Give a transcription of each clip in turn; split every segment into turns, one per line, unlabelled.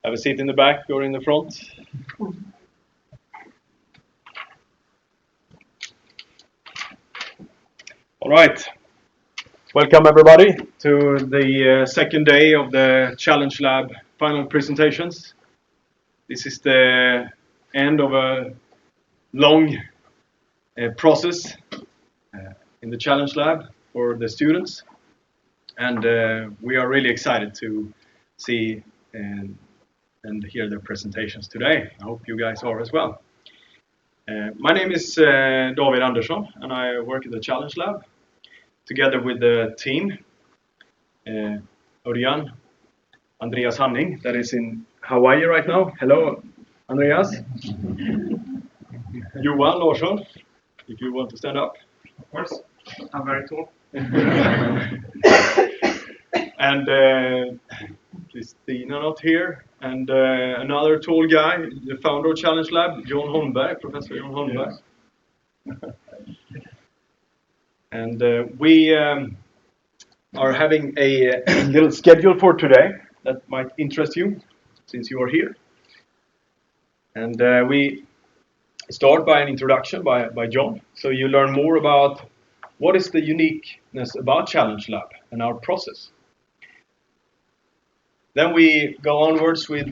Have a seat in the back or in the front. All right. Welcome everybody to the second day of the Challenge Lab final presentations. This is the end of a long process in the Challenge Lab for the students. And we are really excited to see and hear their presentations today. I hope you guys are as well. My name is David Andersson, and I work in the Challenge Lab together with the team, Örjan, Andreas Hanning, that is in Hawaii right now. Hello, Andreas. Johan Larsson, if you want to stand up.
Of course, I'm very tall.
And Christina not here, and another tall guy, the founder of Challenge Lab, John Holmberg, Professor John Holmberg. Yes. And we are having a little schedule for today that might interest you, since you are here. And we start by an introduction by John, so you learn more about what is the uniqueness about Challenge Lab and our process. Then we go onwards with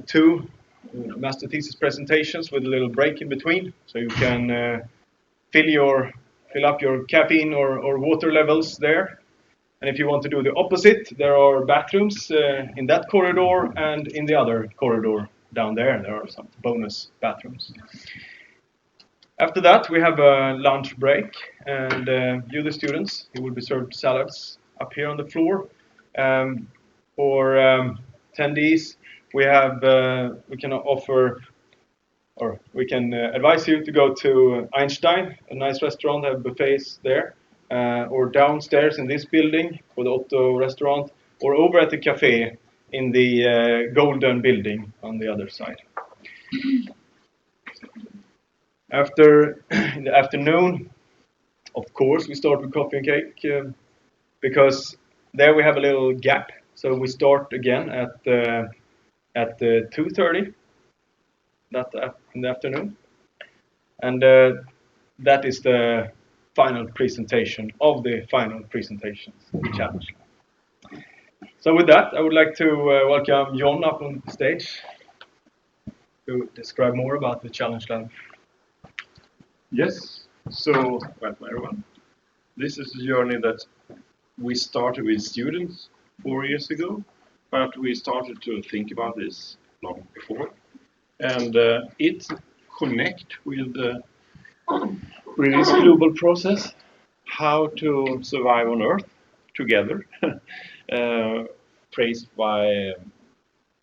two master thesis presentations with a little break in between, so you can fill up your caffeine or water levels there. And if you want to do the opposite, there are bathrooms in that corridor, and in the other corridor down there are some bonus bathrooms. After that, we have a lunch break, and you, the students, you will be served salads up here on the floor. For attendees, we can offer, or we can advise you to go to Einstein, a nice restaurant, have buffets there, or downstairs in this building for the Otto restaurant, or over at the cafe in the Golden building on the other side. After, in the afternoon, of course, we start with coffee and cake, because there we have a little gap. So we start again at 2:30 in the afternoon, and that is the final presentation of the final presentations of the Challenge Lab. So with that, I would like to welcome John up on the stage to describe more about the Challenge Lab.
Yes, so welcome everyone. This is a journey that we started with students 4 years ago, but we started to think about this long before, and it connect with this global process, how to survive on Earth together, praised by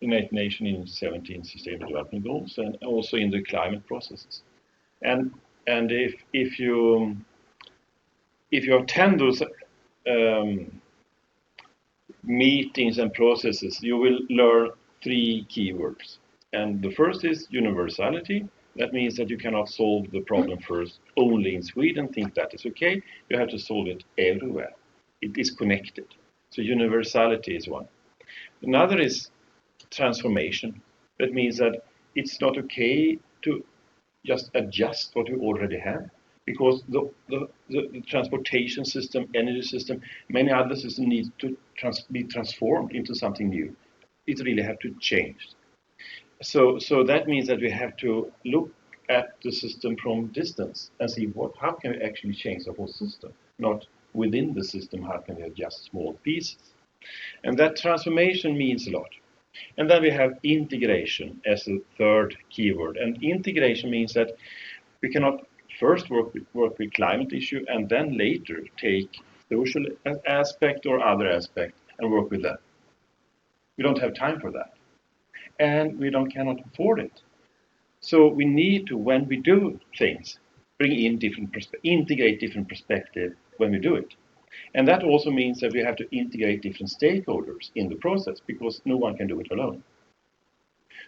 the United Nations in 17 Sustainable Development Goals, and also in the climate processes. And if you attend those meetings and processes, you will learn 3 keywords. And the first is universality. That means that you cannot solve the problem first only in Sweden, think that is okay. You have to solve it everywhere. It is connected. So universality is one. Another is transformation. That means that it's not okay to just adjust what you already have, because the transportation system, energy system, many other systems need to be transformed into something new. It really have to change. So that means that we have to look at the system from distance and see how can we actually change the whole system, not within the system, how can we adjust small pieces. And that transformation means a lot. And then we have integration as a third keyword. And integration means that we cannot first work with climate issue and then later take social aspect or other aspect, and work with that. We don't have time for that, and we cannot afford it. So we need to, when we do things, bring in integrate different perspective when we do it. And that also means that we have to integrate different stakeholders in the process, because no one can do it alone.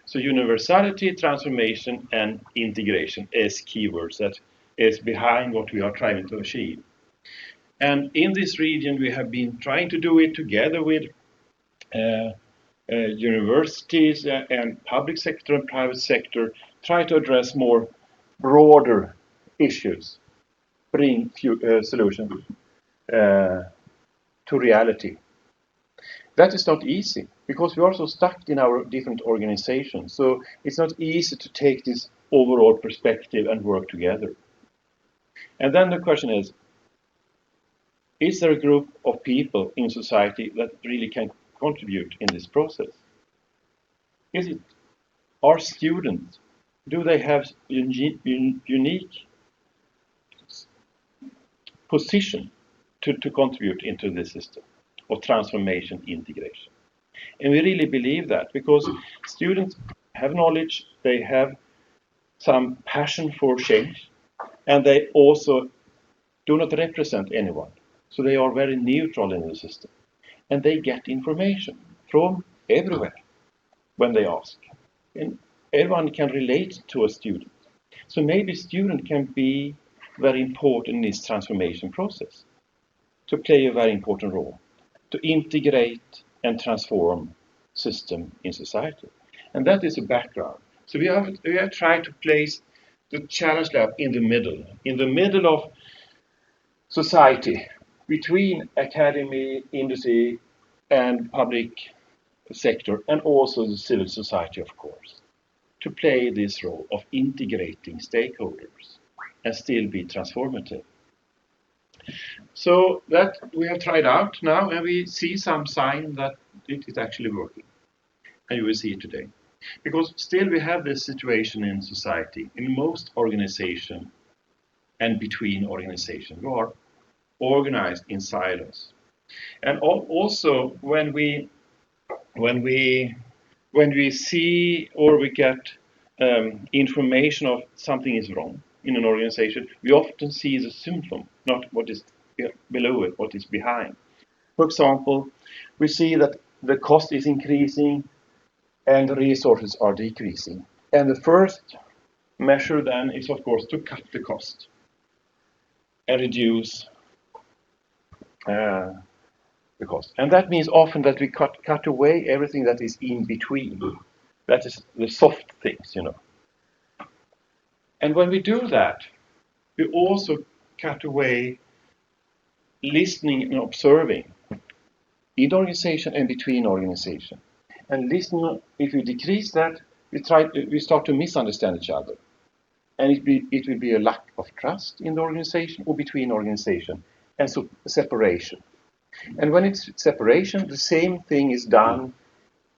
So universality, transformation, and integration is keywords that is behind what we are trying to achieve. And in this region, we have been trying to do it together with universities and public sector and private sector, try to address more broader issues, bring solutions to reality. That is not easy, because we are so stuck in our different organizations. So it's not easy to take this overall perspective and work together. And then the question is there a group of people in society that really can contribute in this process? Are students, do they have unique position to contribute into this system of transformation, integration? And we really believe that, because students have knowledge, they have some passion for change, and they also do not represent anyone. So they are very neutral in the system. And they get information from everywhere when they ask. And everyone can relate to a student. So maybe student can be very important in this transformation process, to play a very important role, to integrate and transform system in society. And that is a background. So we have tried to place the Challenge Lab in the middle of society, between academy, industry, and public sector, and also the civil society, of course, to play this role of integrating stakeholders and still be transformative. So that we have tried out now, and we see some sign that it is actually working. And you will see it today. Because still we have this situation in society, in most organizations and between organizations, who are organized in silos. And also when we see or we get information of something is wrong in an organization, we often see the symptom, not what is below it, what is behind. For example, we see that the cost is increasing and the resources are decreasing. And the first measure then is, of course, to cut the cost and reduce the cost. And that means often that we cut away everything that is in between. That is the soft things, you know. And when we do that, we also cut away listening and observing in organization and between organization. And listening, if we decrease that, we start to misunderstand each other. And it will be a lack of trust in the organization or between organization, and so separation. And when it's separation, the same thing is done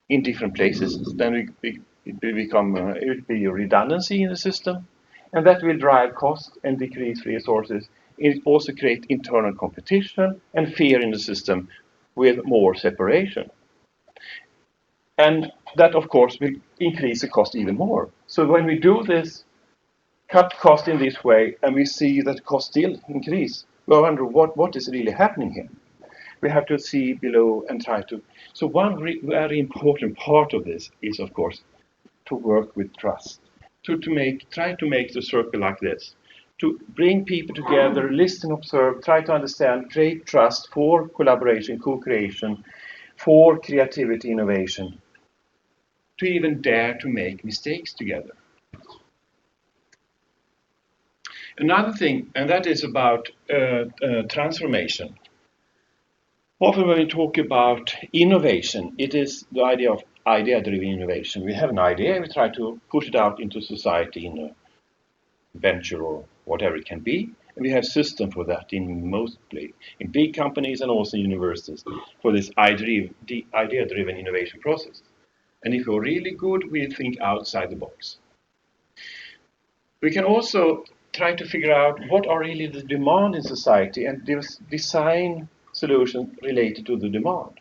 in different places. Then it will be a redundancy in the system, and that will drive cost and decrease resources. It also creates internal competition and fear in the system with more separation. And that, of course, will increase the cost even more. So when we do this, cut cost in this way, and we see that cost still increase, we wonder what is really happening here. We have to see below and try to. So one very important part of this is, of course, to work with trust, try to make the circle like this, to bring people together, listen, observe, try to understand, create trust for collaboration, co-creation, for creativity, innovation, to even dare to make mistakes together. Another thing, and that is about transformation. Often when we talk about innovation, it is the idea of idea-driven innovation. We have an idea, we try to push it out into society in a venture or whatever it can be. And we have system for that in big companies and also universities for this idea-driven innovation process. And if we're really good, we think outside the box. We can also try to figure out what are really the demand in society and design solutions related to the demand.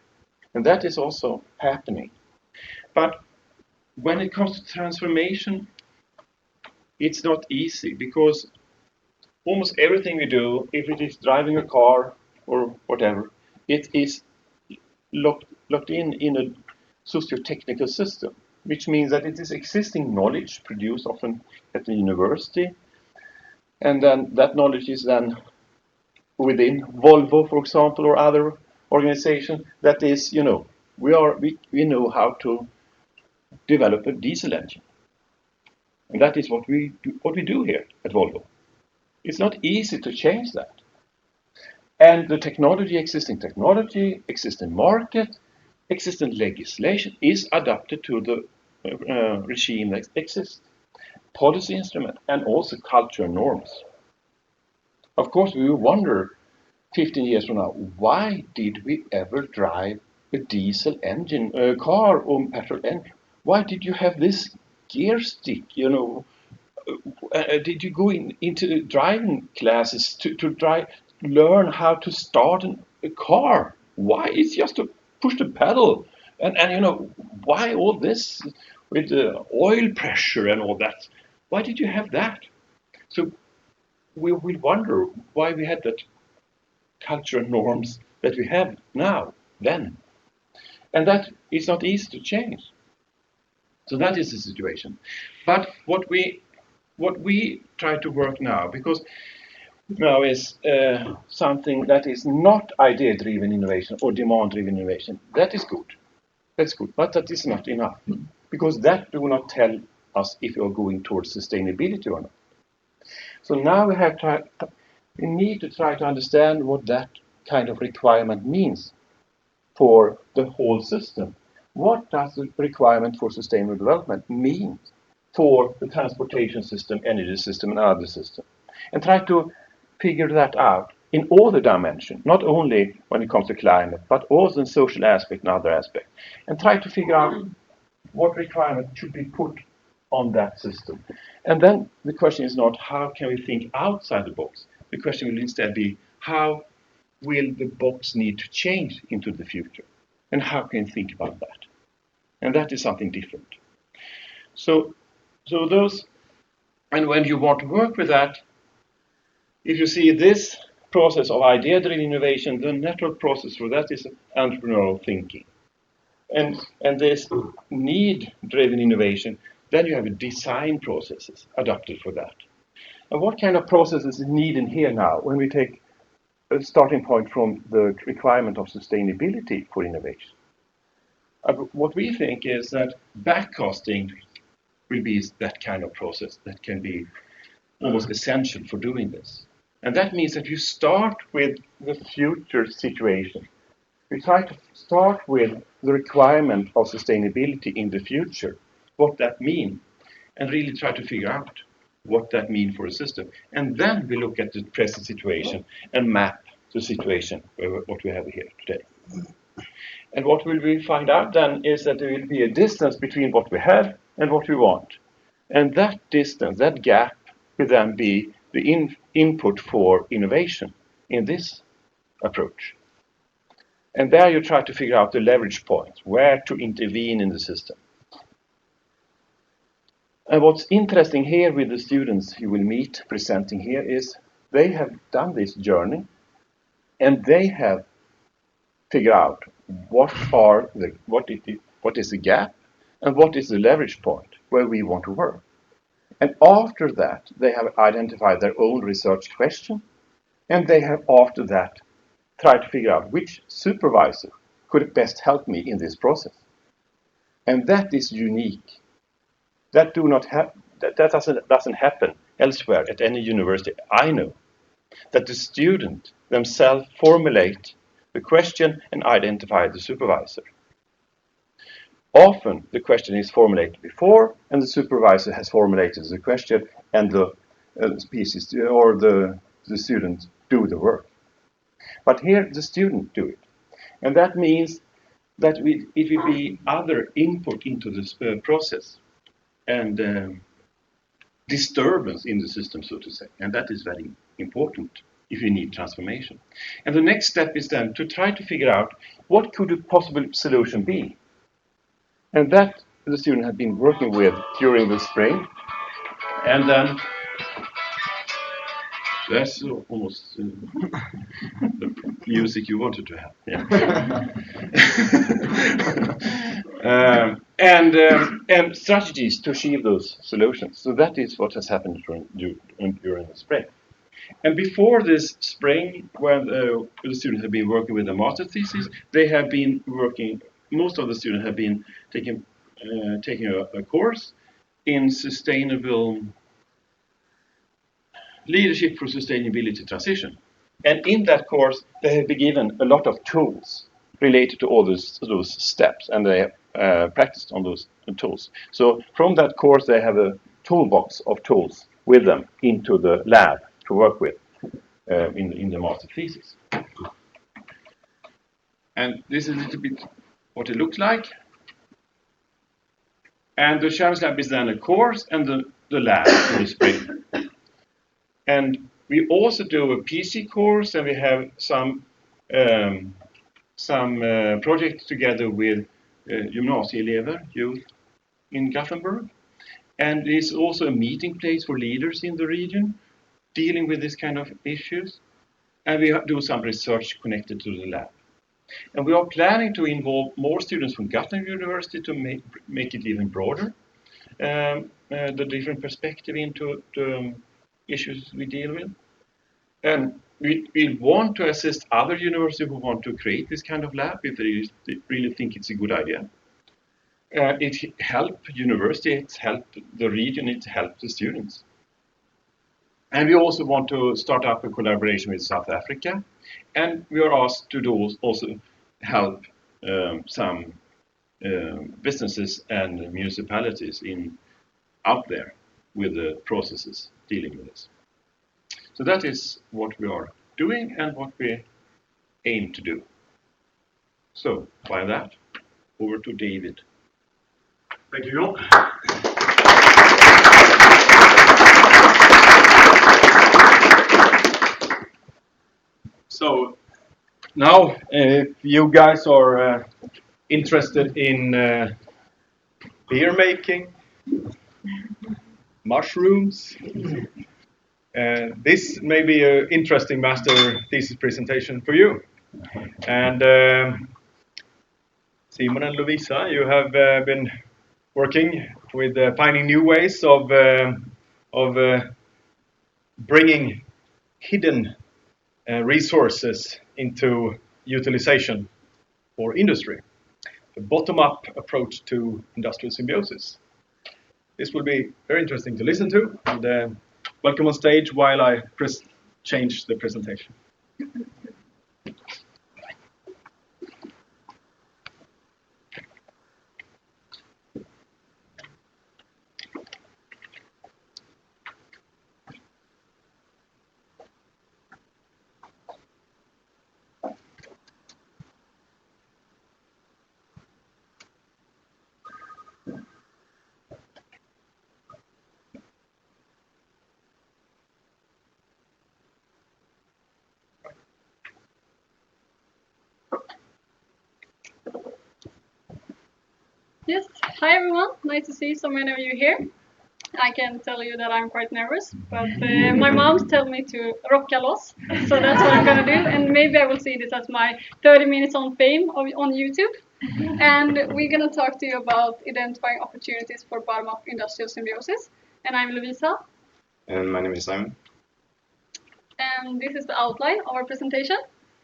And that is also happening. But when it comes to transformation, it's not easy because almost everything we do, if it is driving a car or whatever, it is locked in a socio-technical system, which means that it is existing knowledge produced often at the university, and then that knowledge is then within Volvo, for example, or other organizations. That is, we know how to develop a diesel engine, and that is what we do here at Volvo. It's not easy to change that. And the existing technology, existing market, existing legislation is adapted to the regime that exists. Policy instrument and also cultural norms. Of course, we will wonder 15 years from now, why did we ever drive a diesel engine, a car or petrol engine? Why did you have this gear stick, did you go into driving classes to learn how to start a car? Why? It's just to push the pedal. And why all this with the oil pressure and all that? Why did you have that? So we will wonder why we had that cultural norms that we have now, then. And that is not easy to change. So that is the situation. But what we try to work now, because now is something that is not idea-driven innovation or demand-driven innovation. That is good. That's good, but that is not enough, because that do not tell us if you are going towards sustainability or not. So now we need to try to understand what that kind of requirement means for the whole system. What does the requirement for sustainable development mean for the transportation system, energy system, and other systems? And try to figure that out in all the dimensions, not only when it comes to climate, but also in social aspect and other aspects. And try to figure out what requirement should be put on that system. And then the question is not how can we think outside the box. The question will instead be how will the box need to change into the future? And how can you think about that? And that is something different. So those, and when you want to work with that, if you see this process of idea-driven innovation, the natural process for that is entrepreneurial thinking. And this need-driven innovation, then you have design processes adapted for that. And what kind of processes is needed here now when we take a starting point from the requirement of sustainability for innovation? What we think is that backcasting will be that kind of process that can be almost essential for doing this. And that means that you start with the future situation. We try to start with the requirement of sustainability in the future, what that means, and really try to figure out what that means for a system. And then we look at the present situation and map the situation, what we have here today. And what will we find out then is that there will be a distance between what we have and what we want. And that distance, that gap, will then be the input for innovation in this approach. And there you try to figure out the leverage point, where to intervene in the system. And what's interesting here with the students you will meet presenting here is they have done this journey and they have figured out what is the gap and what is the leverage point where we want to work. And after that, they have identified their own research question, and they have after that tried to figure out which supervisor could best help me in this process. And that is unique. That doesn't happen elsewhere at any university. I know that the student themselves formulate the question and identify the supervisor. Often the question is formulated before, and the supervisor has formulated the question, and the species or the student do the work. But here the student do it, and that means that it will be other input into this process, and disturbance in the system, so to say. And that is very important if you need transformation. And the next step is then to try to figure out what could a possible solution be. And that the student had been working with during the spring. And then that's almost the music you wanted to have. Yeah. And strategies to achieve those solutions. So that is what has happened during the spring. And before this spring, when the students have been working with a master thesis, they have been working. Most of the students have been taking a course in sustainable leadership for sustainability transition. And in that course, they have been given a lot of tools related to all those steps, and they have practiced on those tools. So from that course, they have a toolbox of tools with them into the lab to work with in the master thesis. And this is a little bit what it looks like. And the challenge lab is then a course and the lab in the spring. And we also do a PC course, and we have some projects together with gymnasieelever, youth in Gothenburg. And it's also a meeting place for leaders in the region dealing with this kind of issues. And we do some research connected to the lab. And we are planning to involve more students from Gothenburg University to make it even broader, the different perspective into the issues we deal with. And we want to assist other universities who want to create this kind of lab if they really think it's a good idea. It helps university, it helps the region, it helps the students. And we also want to start up a collaboration with South Africa. And we are asked to also help some businesses and municipalities out there with the processes dealing with this. So that is what we are doing and what we aim to do. So by that, over to David.
Thank you, Jon. So now, if you guys are interested in beer making, mushrooms, this may be an interesting master thesis presentation for you. And Simon and Lovisa, you have been working with finding new ways of bringing hidden resources into utilization for industry. A bottom-up approach to industrial symbiosis. This will be very interesting to listen to. And welcome on stage while I change the presentation.
Yes, hi everyone, nice to see so many of you here. I can tell you that I'm quite nervous, but my mom told me to rocka loss, so that's what I'm gonna do, and maybe I will see this as my 30 minutes on fame on YouTube. And we're gonna talk to you about identifying opportunities for bottom-up industrial symbiosis. And I'm Lovisa.
And my name is Simon.
And this is the outline of our presentation.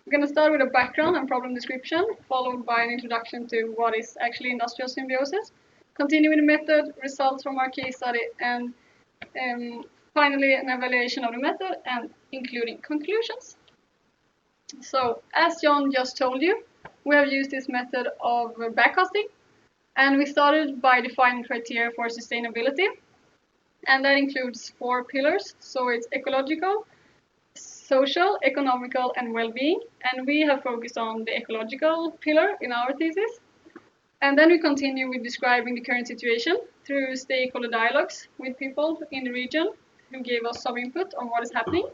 We're going to start with a background and problem description, followed by an introduction to what is actually industrial symbiosis, continue with the method, results from our case study, and finally an evaluation of the method and including conclusions. So, as Jon just told you, we have used this method of backcasting, and we started by defining criteria for sustainability, and that includes 4 pillars. So it's ecological, social, economical, and well-being, and we have focused on the ecological pillar in our thesis. And then we continue with describing the current situation, through stakeholder dialogues with people in the region who gave us some input on what is happening.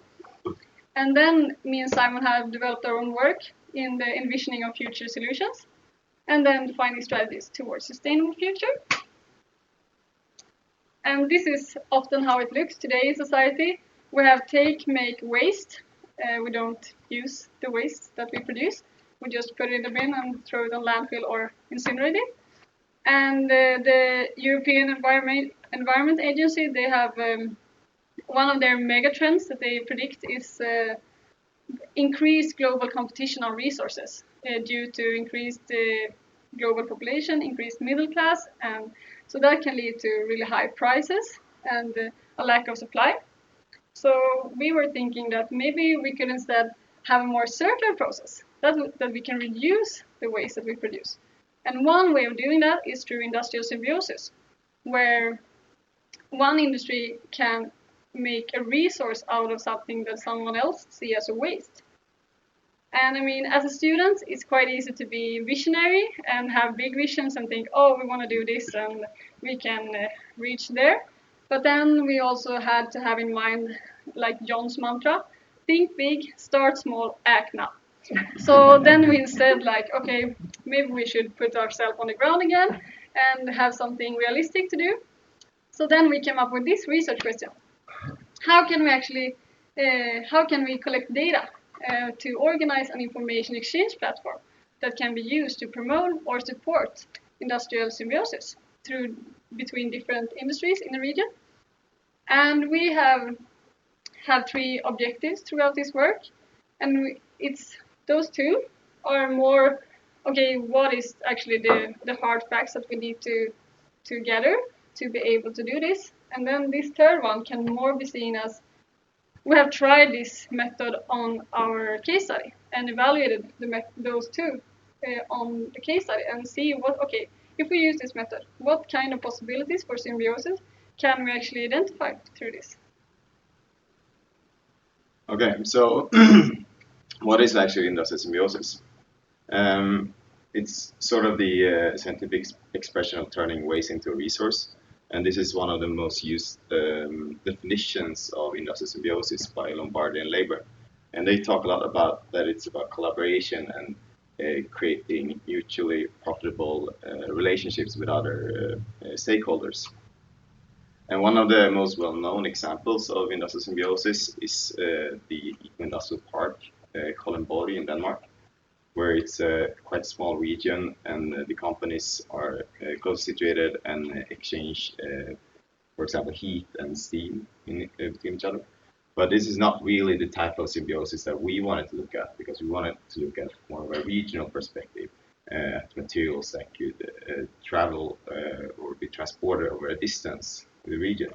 And then me and Simon have developed our own work in the envisioning of future solutions, and then defining strategies towards sustainable future. And this is often how it looks today in society. We have take, make, waste. We don't use the waste that we produce. We just put it in the bin and throw it on landfill or incinerate it. And the European Environment Agency, they have one of their mega trends that they predict is increased global competition on resources due to increased global population, increased middle class, and so that can lead to really high prices and a lack of supply. So we were thinking that maybe we could instead have a more circular process, that we can reduce the waste that we produce. And one way of doing that is through industrial symbiosis, where one industry can make a resource out of something that someone else sees as a waste. And I mean, as a student, it's quite easy to be visionary and have big visions and think, oh, we want to do this and we can reach there. But then we also had to have in mind, like John's mantra, think big, start small, act now. So then we instead like, okay, maybe we should put ourselves on the ground again and have something realistic to do. So then we came up with this research question. How can we collect data to organize an information exchange platform that can be used to promote or support industrial symbiosis between different industries in the region? And we have had 3 objectives throughout this work, and those 2 are more, okay, what is actually the hard facts that we need to gather to be able to do this? And then this third one can more be seen as we have tried this method on our case study and evaluated those 2 on the case study and see if we use this method, what kind of possibilities for symbiosis can we actually identify through this?
Okay, so what is actually industrial symbiosis? It's sort of the scientific expression of turning waste into a resource. And this is one of the most used definitions of industrial symbiosis by Lombardi and Labor. And they talk a lot about that it's about collaboration and creating mutually profitable relationships with other stakeholders. And one of the most well-known examples of industrial symbiosis is the industrial park, Kalundborg in Denmark, where it's a quite small region and the companies are close situated and exchange, for example, heat and steam between each other. But this is not really the type of symbiosis that we wanted to look at, because we wanted to look at more of a regional perspective, at materials that could travel or be transported over a distance in the region.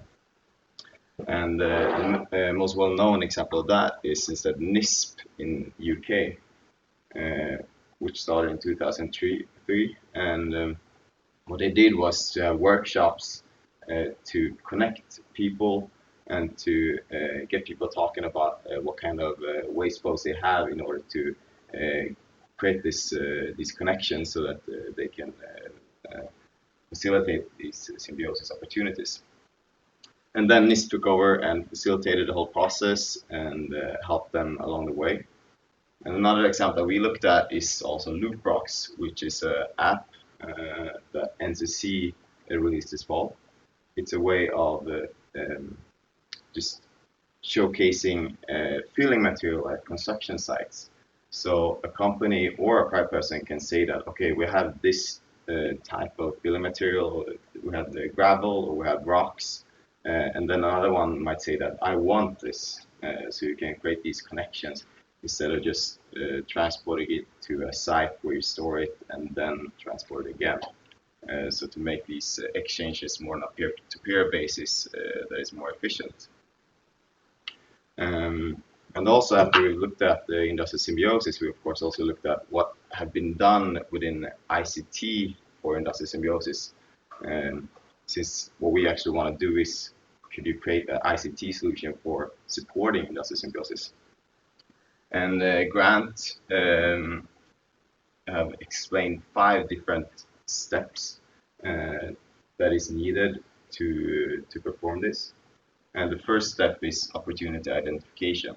And the most well-known example of that is instead NISP in UK. Which started in 2003, and what they did was to have workshops to connect people and to get people talking about what kind of waste flows they have in order to create these connections so that they can facilitate these symbiosis opportunities. And then NIST took over and facilitated the whole process and helped them along the way. And another example that we looked at is also LoopRocks, which is an app that NCC released this fall. It's a way of just showcasing filling material at construction sites. So a company or a private person can say that, okay, we have this type of filling material, we have the gravel or we have rocks, and then another one might say that I want this, so you can create these connections instead of just transporting it to a site where you store it and then transport it again. So to make these exchanges more on a peer-to-peer basis that is more efficient. And also after we looked at the industrial symbiosis, we of course also looked at what had been done within ICT for industrial symbiosis. Since what we actually want to do is, could you create an ICT solution for supporting industrial symbiosis? And Grant have explained 5 different steps that is needed to perform this. And the first step is opportunity identification.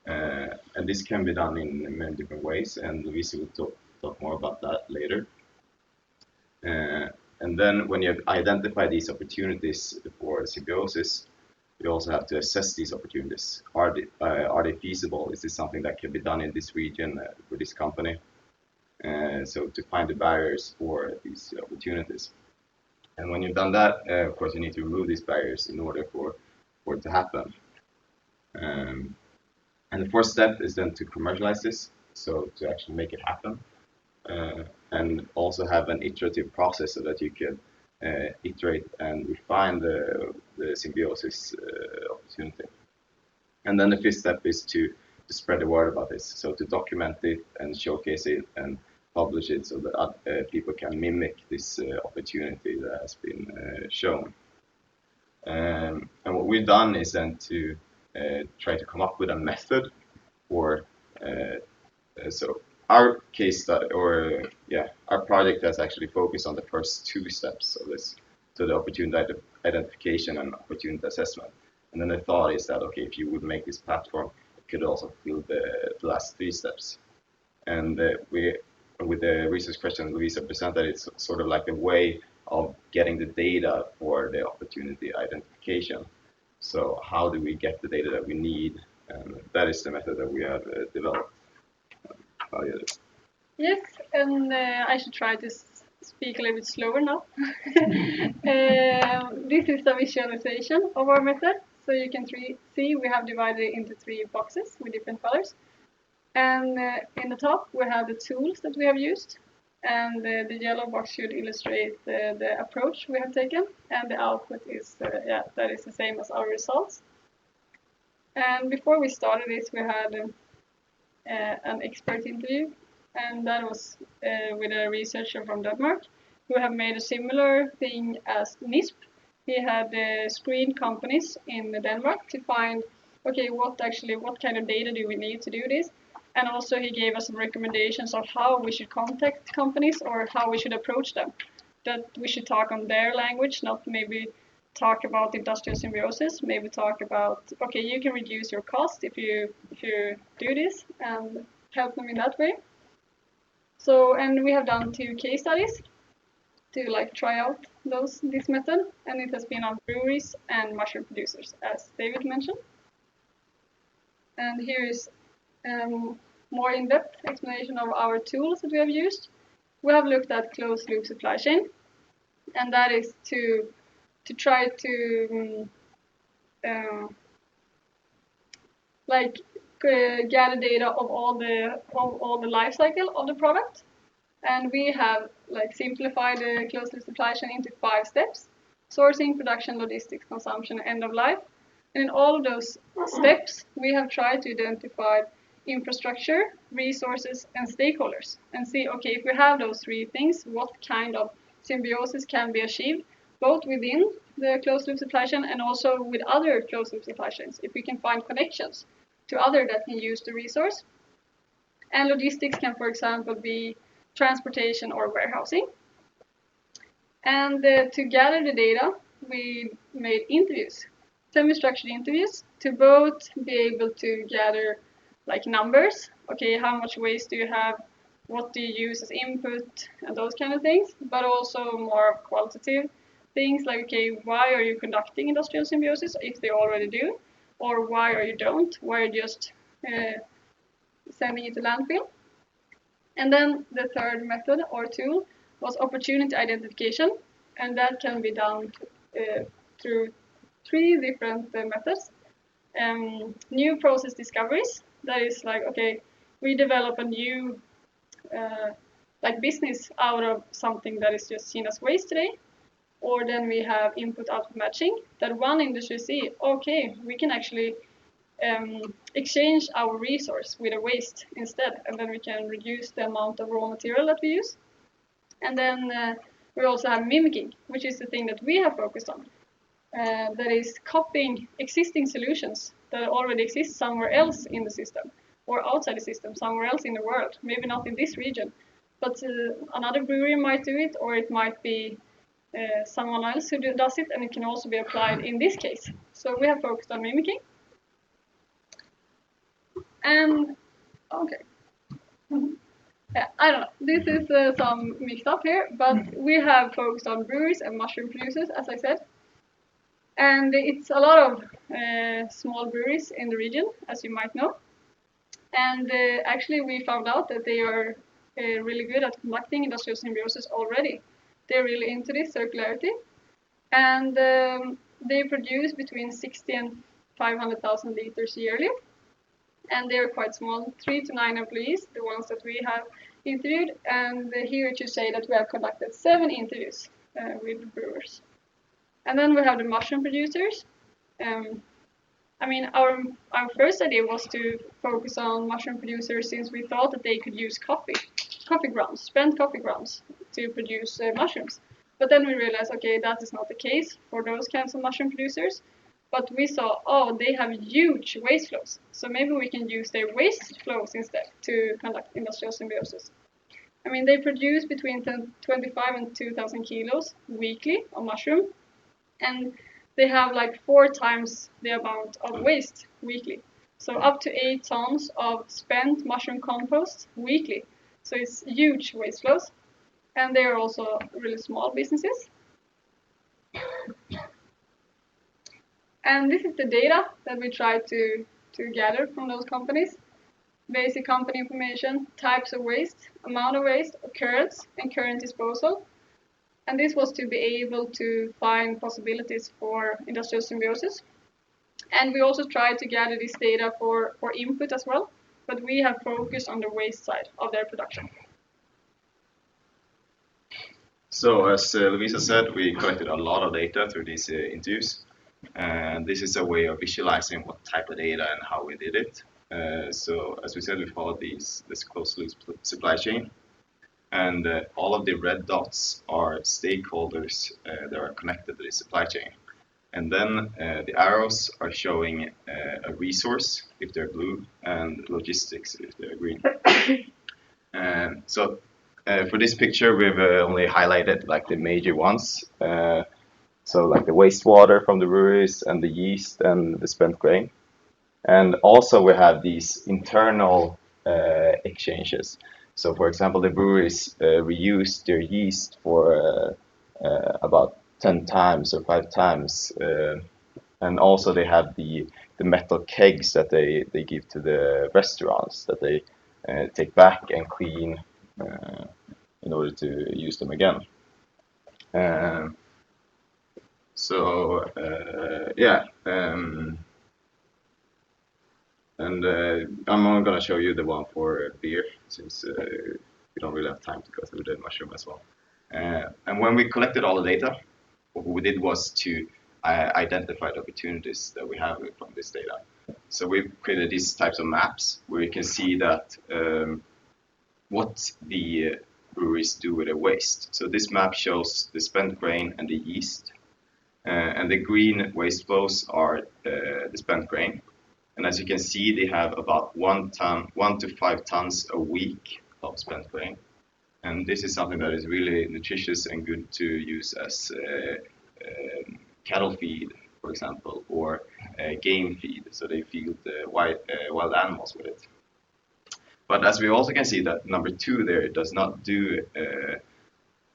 And this can be done in many different ways, and Louisa will talk more about that later. And then when you identify these opportunities for symbiosis, you also have to assess these opportunities. Are they feasible? Is this something that can be done in this region for this company? So to find the barriers for these opportunities. And when you've done that, of course, you need to remove these barriers in order for it to happen. And the fourth step is then to commercialize this, so to actually make it happen. And also have an iterative process so that you can iterate and refine the symbiosis opportunity. And then the fifth step is to spread the word about this, so to document it and showcase it and publish it so that people can mimic this opportunity that has been shown. And what we've done is then to try to come up with a method for so our case study, our project has actually focused on the first two steps of this, so the opportunity identification and opportunity assessment. And then the thought is that, okay, if you would make this platform, it could also fill the last three steps. And with the research question Louisa presented, it's sort of like a way of getting the data for the opportunity identification. So how do we get the data that we need? And that is the method that we have developed.
Yes, and I should try to speak a little bit slower now. This is the visualization of our method. So you can see we have divided it into 3 boxes with different colors. And in the top we have the tools that we have used. And the yellow box should illustrate the approach we have taken. And the output is, that is the same as our results. And before we started this, we had an expert interview, and that was with a researcher from Denmark who have made a similar thing as NISP. He had screened companies in Denmark to find, okay, what kind of data do we need to do this? And also he gave us some recommendations of how we should contact companies or how we should approach them. That we should talk on their language, not maybe talk about industrial symbiosis, maybe talk about, okay, you can reduce your cost if you do this, and help them in that way. So, and we have done 2 case studies to like try out this method, and it has been on breweries and mushroom producers, as David mentioned. And here is more in-depth explanation of our tools that we have used. We have looked at closed loop supply chain, and that is to try to gather data of all the life cycle of the product. And we have like simplified the closed loop supply chain into 5 steps: sourcing, production, logistics, consumption, end of life. And in all of those steps, we have tried to identify infrastructure, resources, and stakeholders, and see, okay, if we have those 3 things, what kind of symbiosis can be achieved, both within the closed loop supply chain and also with other closed loop supply chains, if we can find connections to other that can use the resource. And logistics can, for example, be transportation or warehousing. And to gather the data, we made interviews, semi-structured interviews, to both be able to gather like numbers, okay, how much waste do you have, what do you use as input, and those kind of things, but also more qualitative things like, okay, why are you conducting industrial symbiosis if they already do, or why are you don't, why are you just sending it to landfill. And then the third method or tool was opportunity identification, and that can be done through 3 different methods. New process discoveries, that is like, okay, we develop a new like business out of something that is just seen as waste today. Or then we have input-output matching, that one industry see, okay, we can actually exchange our resource with a waste instead, and then we can reduce the amount of raw material that we use. And then we also have mimicking, which is the thing that we have focused on. That is copying existing solutions that already exist somewhere else in the system, or outside the system, somewhere else in the world, maybe not in this region, but another brewery might do it, or it might be someone else who does it, and it can also be applied in this case. So we have focused on mimicking. And okay. Yeah, I don't know. This is some mixed up here, but we have focused on breweries and mushroom producers, as I said. And it's a lot of small breweries in the region, as you might know. And actually, we found out that they are really good at conducting industrial symbiosis already. They're really into this circularity. And they produce between 60 and 500,000 liters yearly. And they're quite small, 3 to 9 employees, the ones that we have interviewed. And here to say that we have conducted 7 interviews with brewers. And then we have the mushroom producers. I mean, our first idea was to focus on mushroom producers since we thought that they could use coffee grounds, spent coffee grounds, to produce mushrooms. But then we realized, okay, that is not the case for those kinds of mushroom producers. But we saw, oh, they have huge waste flows. So maybe we can use their waste flows instead to conduct industrial symbiosis. I mean, they produce between 25 and 2,000 kilos weekly of mushroom. And they have like 4 times the amount of waste weekly. So up to 8 tons of spent mushroom compost weekly. So it's huge waste flows. And they are also really small businesses. And this is the data that we try to gather from those companies. Basic company information, types of waste, amount of waste, occurrence, and current disposal. And this was to be able to find possibilities for industrial symbiosis. And we also tried to gather this data for input as well, but we have focused on the waste side of their production.
So as Lovisa said, we collected a lot of data through these interviews. And this is a way of visualizing what type of data and how we did it. So as we said, we followed this closed loop supply chain. And all of the red dots are stakeholders that are connected to the supply chain. And then the arrows are showing a resource if they're blue and logistics if they're green. So for this picture, we've only highlighted like the major ones. So like the wastewater from the breweries and the yeast and the spent grain. And also we have these internal exchanges. So for example, the breweries reuse their yeast for about 10 times or 5 times. And also they have the metal kegs that they give to the restaurants that they take back and clean in order to use them again. And I'm only going to show you the one for beer, since we don't really have time to go through the mushroom as well. And when we collected all the data, what we did was to identify the opportunities that we have from this data. So we created these types of maps where you can see that what the breweries do with their waste. So this map shows the spent grain and the yeast. And the green waste flows are the spent grain. And as you can see, they have about 1 to 5 tons a week of spent grain. And this is something that is really nutritious and good to use as cattle feed, for example, or game feed. So they feed wild animals with it. But as we also can see that number 2 there does not do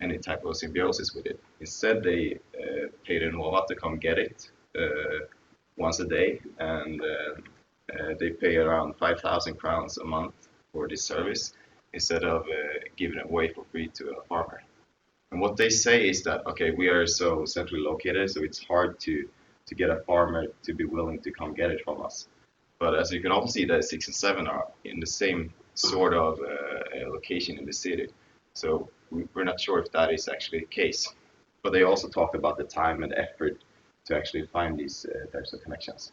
any type of symbiosis with it. Instead, they pay the Nova to come get it once a day, and they pay around 5,000 crowns a month for this service instead of giving it away for free to a farmer. And what they say is that, okay, we are so centrally located, so it's hard to get a farmer to be willing to come get it from us. But as you can also see, that 6 and 7 are in the same sort of location in the city. So we're not sure if that is actually the case. But they also talk about the time and effort to actually find these types of connections.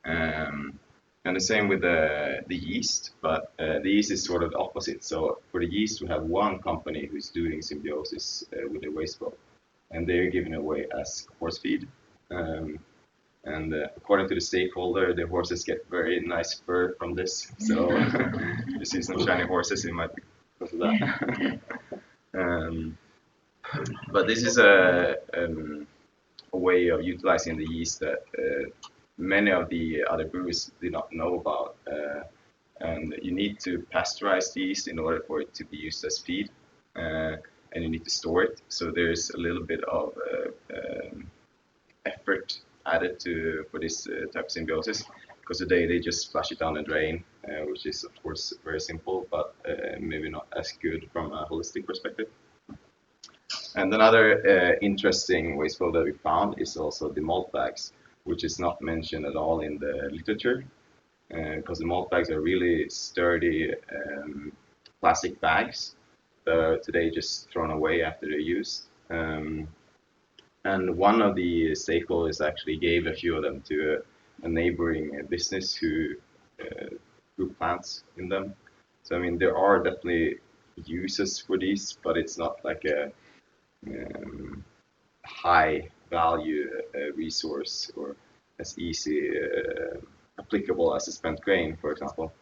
And the same with the yeast, but the yeast is sort of the opposite. So for the yeast, we have one company who's doing symbiosis with the waste flow, and they're giving away as horse feed. And according to the stakeholder, the horses get very nice fur from this. So if you see some shiny horses, it might be because of that. But this is a way of utilizing the yeast that many of the other brewers did not know about. And you need to pasteurize the yeast in order for it to be used as feed, and you need to store it. So there's a little bit of effort added to for this type of symbiosis, because today they just flush it down the drain, which is of course very simple, but maybe not as good from a holistic perspective. And another interesting waste flow that we found is also the malt bags, which is not mentioned at all in the literature, because the malt bags are really sturdy plastic bags that are today just thrown away after they're used. And one of the stakeholders actually gave a few of them to a neighboring business who grew plants in them. So I mean, there are definitely uses for these, but it's not like a high value resource or as easy applicable as a spent grain, for example.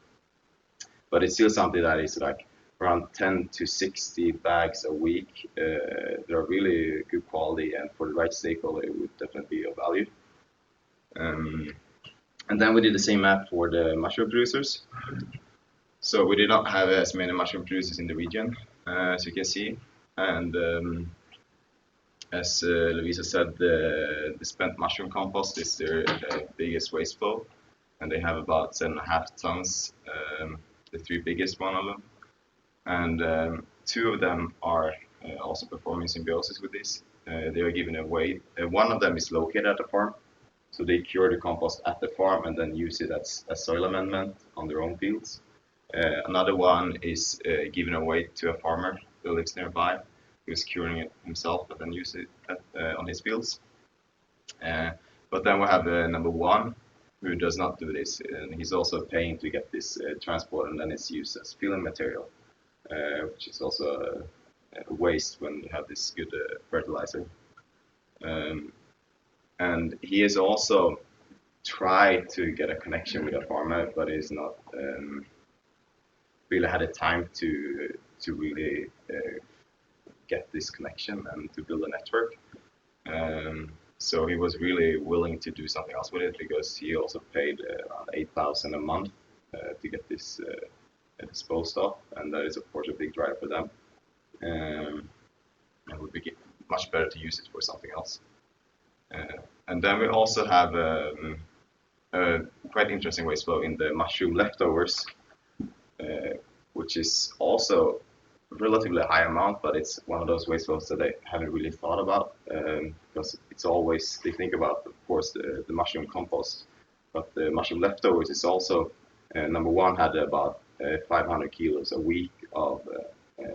But it's still something that is like around 10 to 60 bags a week. They're really good quality, and for the right stakeholder, it would definitely be of value. And then we did the same map for the mushroom producers. So we did not have as many mushroom producers in the region, as you can see. And as Lovisa said, the spent mushroom compost is their biggest waste flow, and they have about 7.5 tons, the three biggest one of them. And two of them are also performing symbiosis with this. They are given away. One of them is located at the farm, so they cure the compost at the farm and then use it as soil amendment on their own fields. Another one is given away to a farmer who lives nearby, who's curing it himself and then use it on his fields. But then we have number one, who does not do this, and he's also paying to get this transport, and then it's used as filling material, which is also a waste when you have this good fertilizer. And he has also tried to get a connection with a farmer, but he's not really had the time to really get this connection and to build a network. So he was really willing to do something else with it, because he also paid around 8,000 a month to get this disposed of, and that is of course a big drive for them. It would be much better to use it for something else. And then we also have a quite interesting waste flow in the mushroom leftovers, which is also relatively high amount, but it's one of those waste flows that I haven't really thought about, because it's always, they think about, of course, the mushroom compost, but the mushroom leftovers is also, number one, had about 500 kilos a week of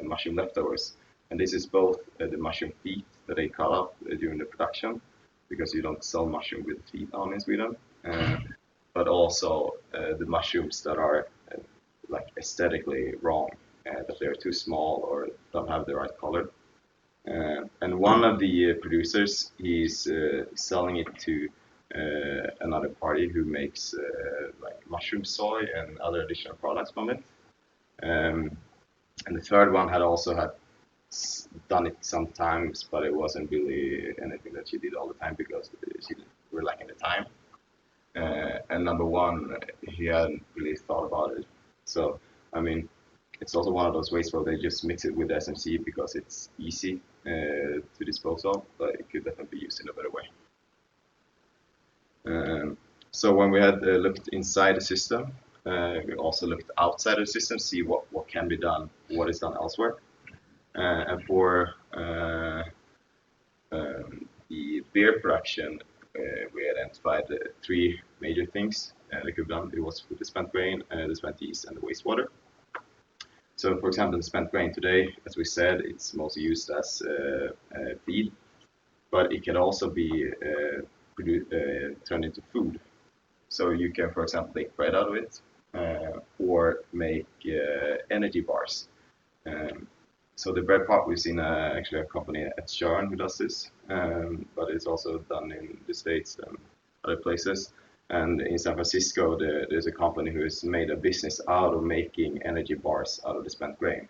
mushroom leftovers. And this is both the mushroom feet that they cut up during the production, because you don't sell mushroom with feet on in Sweden, but also the mushrooms that are like aesthetically wrong, that they're too small or don't have the right color. And one of the producers, he's selling it to another party who makes like mushroom soy and other additional products from it. And the third one had also done it sometimes, but it wasn't really anything that she did all the time, because she were lacking the time. And number one, he hadn't really thought about it. So, I mean, it's also one of those ways where they just mix it with SMC because it's easy to dispose of, but it could definitely be used in a better way. So when we had looked inside the system, we also looked outside the system, see what can be done, what is done elsewhere. And for the beer production, we identified three major things that could be done. It was with the spent grain, the spent yeast, and the wastewater. So, for example, the spent grain today, as we said, it's mostly used as feed, but it can also be turned into food. So you can, for example, make bread out of it, or make energy bars. So the bread part, we've seen actually a company at Tjörn who does this, but it's also done in the States and other places. And in San Francisco, there's a company who has made a business out of making energy bars out of the spent grain.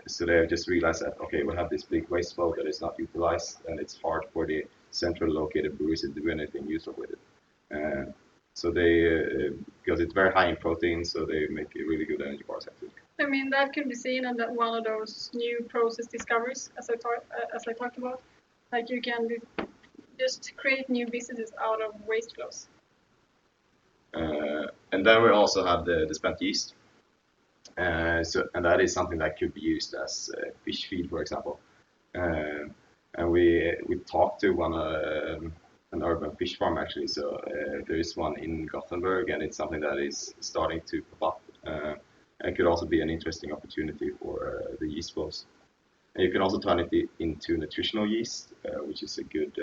So they have just realized that, okay, we have this big waste flow that is not utilized, and it's hard for the central located breweries to do anything useful with it. So they, because it's very high in protein, so they make really good energy bars actually.
I mean, that could be seen as one of those new process discoveries, as I talked about. Like you can just create new businesses out of waste flows.
And then we also have the spent yeast. And that is something that could be used as fish feed, for example. And we talked to an urban fish farm actually. So there is one in Gothenburg, and it's something that is starting to pop up. And it could also be an interesting opportunity for the yeast flows. And you can also turn it into nutritional yeast, which is a good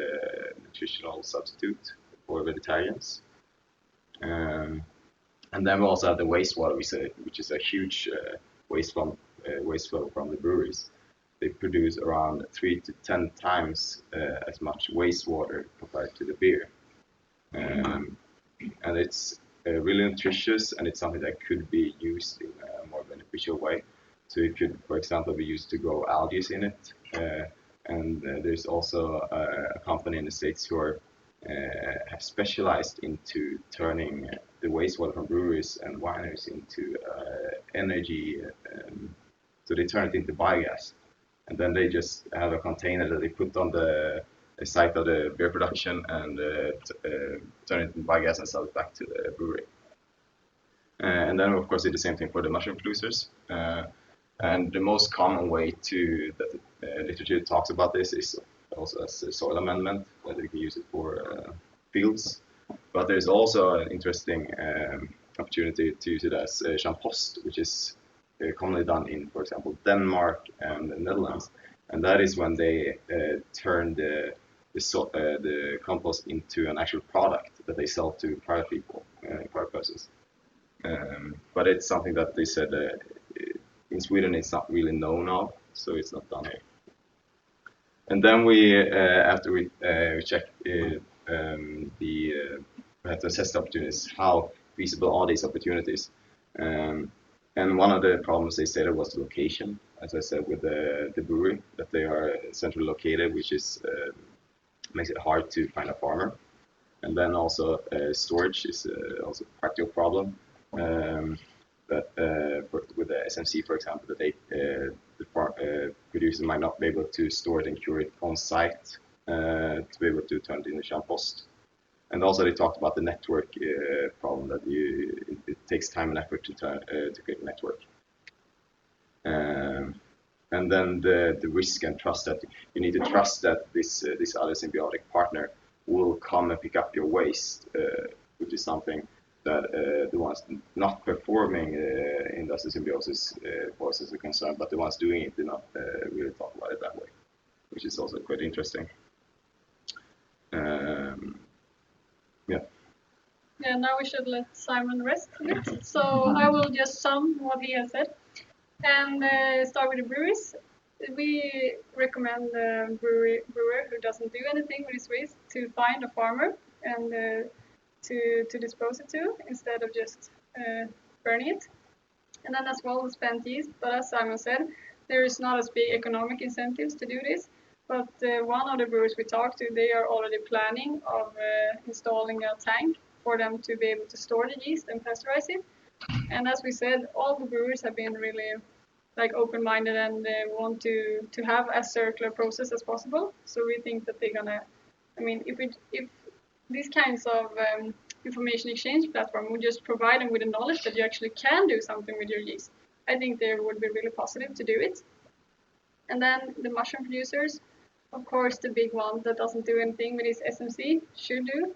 nutritional substitute for vegetarians. And then we also have the wastewater, which is a huge waste flow from the breweries. They produce around 3 to 10 times as much wastewater compared to the beer. And it's really nutritious, and it's something that could be used in a more beneficial way. So it could, for example, be used to grow algae in it. And there's also a company in the States who have specialized into turning the wastewater from breweries and wineries into energy. So they turn it into biogas. And then they just have a container that they put on the site of the beer production and turn it into biogas and sell it back to the brewery. And then, of course, they do the same thing for the mushroom producers. And the most common way that the literature talks about this is also as a soil amendment, that you can use it for fields. But there's also an interesting opportunity to use it as compost, which is commonly done in, for example, Denmark and the Netherlands. And that is when they turn the compost into an actual product that they sell to private people, private persons. But it's something that they said in Sweden it's not really known of, so it's not done here. And then after we check we have to assess the opportunities. How feasible are these opportunities? And one of the problems they stated was the location, as I said, with the brewery, that they are centrally located, which makes it hard to find a farmer. And then also storage is also a practical problem. With the SMC, for example, that the producer might not be able to store it and cure it on site to be able to turn it into compost. And also they talked about the network problem, that it takes time and effort to create a network. And then the risk and trust, that you need to trust that this other symbiotic partner will come and pick up your waste, which is something that the ones not performing industrial symbiosis poses a concern, but the ones doing it do not really talk about it that way, which is also quite interesting.
Yeah, now we should let Simon rest a bit. So I will just sum what he has said and start with the breweries. We recommend the brewer who doesn't do anything with his waste to find a farmer and to dispose it to, instead of just burning it. And then as well, spent yeast. But as Simon said, there is not as big economic incentives to do this. But one of the brewers we talked to, they are already planning of installing a tank for them to be able to store the yeast and pasteurize it. And as we said, all the brewers have been really open-minded and want to have as circular process as possible. So we think that they're gonna, if these kinds of information exchange platform would just provide them with the knowledge that you actually can do something with your yeast, I think they would be really positive to do it. And then the mushroom producers, of course, the big one that doesn't do anything with his SMC should do.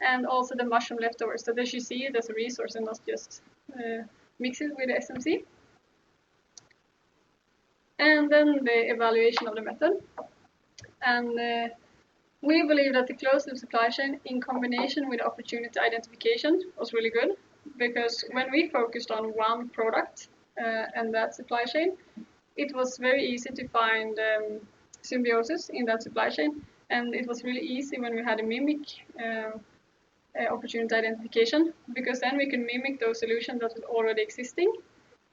And also the mushroom leftovers, so they should see it as a resource and not just mix it with the SMC. And then the evaluation of the method. And we believe that the closed-loop supply chain in combination with opportunity identification was really good, because when we focused on one product and that supply chain, it was very easy to find symbiosis in that supply chain, and it was really easy when we had a mimic opportunity identification, because then we can mimic those solutions that were already existing,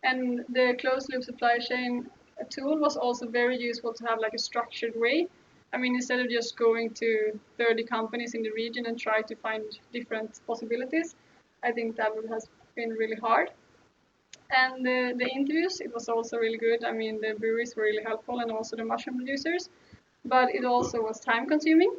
And the closed loop supply chain tool was also very useful to have like a structured way. I mean, instead of just going to 30 companies in the region and try to find different possibilities, I think that has been really hard. And the interviews, it was also really good. I mean, the breweries were really helpful and also the mushroom producers, but it also was time consuming.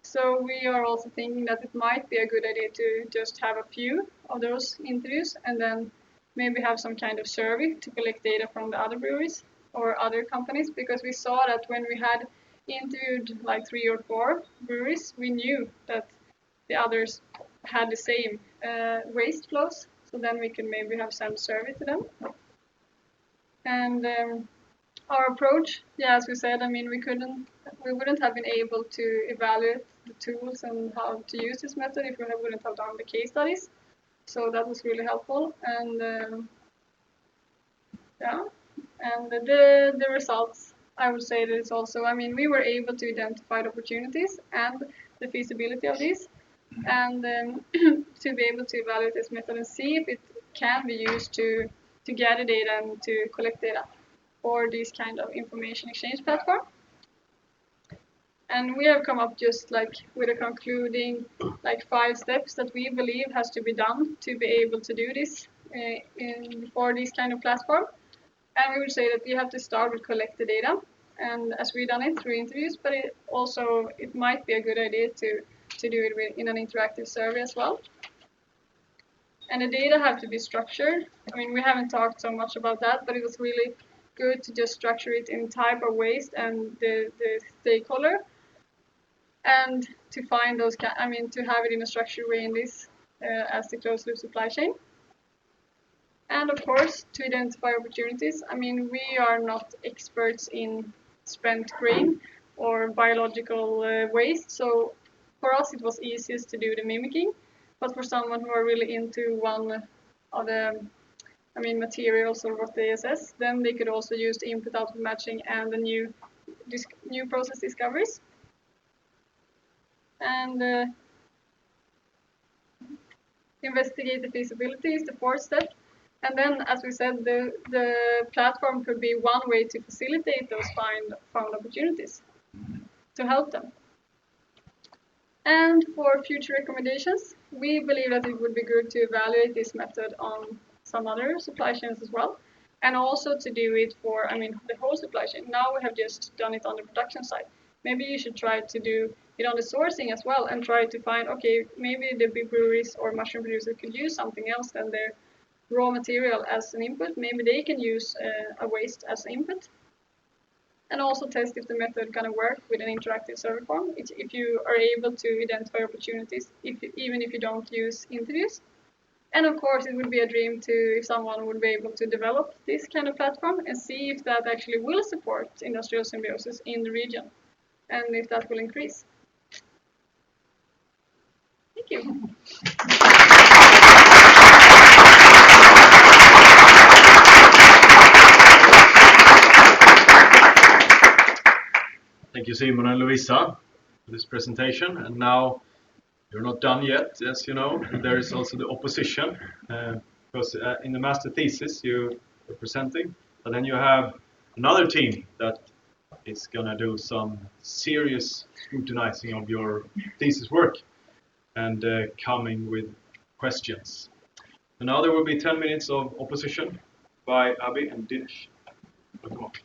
So we are also thinking that it might be a good idea to just have a few of those interviews and then maybe have some kind of survey to collect data from the other breweries or other companies, because we saw that when we had interviewed like 3 or 4 breweries, we knew that the others had the same waste flows. So then we can maybe have some survey to them. And our approach, yeah, as we said, I mean, we wouldn't have been able to evaluate the tools and how to use this method if we wouldn't have done the case studies. So that was really helpful. And yeah, and the results, I would say that it's also, I mean, we were able to identify the opportunities and the feasibility of these, and to be able to evaluate this method and see if it can be used to gather data and to collect data for this kind of information exchange platform. And we have come up just like with a concluding like 5 steps that we believe has to be done to be able to do this for this kind of platform. And we would say that you have to start with collect the data, and as we've done it through interviews, but it might be a good idea to do it in an interactive survey as well. And the data have to be structured. I mean, we haven't talked so much about that, but it was really good to just structure it in type of waste and the stakeholder, and to find those, to have it in a structured way in this as the closed loop supply chain. And of course, to identify opportunities. I mean, we are not experts in spent grain or biological waste, so for us it was easiest to do the mimicking. But for someone who are really into one of the materials or what they assess, then they could also use the input-output matching and the new process discoveries. And investigate the feasibility is the 4th step. And then, as we said, the platform could be one way to facilitate those found opportunities, to help them. And for future recommendations, we believe that it would be good to evaluate this method on some other supply chains as well, and also to do it for, the whole supply chain. Now we have just done it on the production side. Maybe you should try to do it on the sourcing as well and try to find, okay, maybe the big breweries or mushroom producers could use something else than their raw material as an input. Maybe they can use a waste as an input. And also test if the method can work with an interactive survey form, if you are able to identify opportunities, even if you don't use interviews. And of course, it would be a dream if someone would be able to develop this kind of platform and see if that actually will support industrial symbiosis in the region, and if that will increase. Thank you.
Thank you, Simon and Lovisa, for this presentation. And now you're not done yet, as you know. There is also the opposition, because in the master thesis you are presenting, but then you have another team that is going to do some serious scrutinizing of your thesis work and coming with questions. So now there will be 10 minutes of opposition by Abby and Dinesh. Welcome up.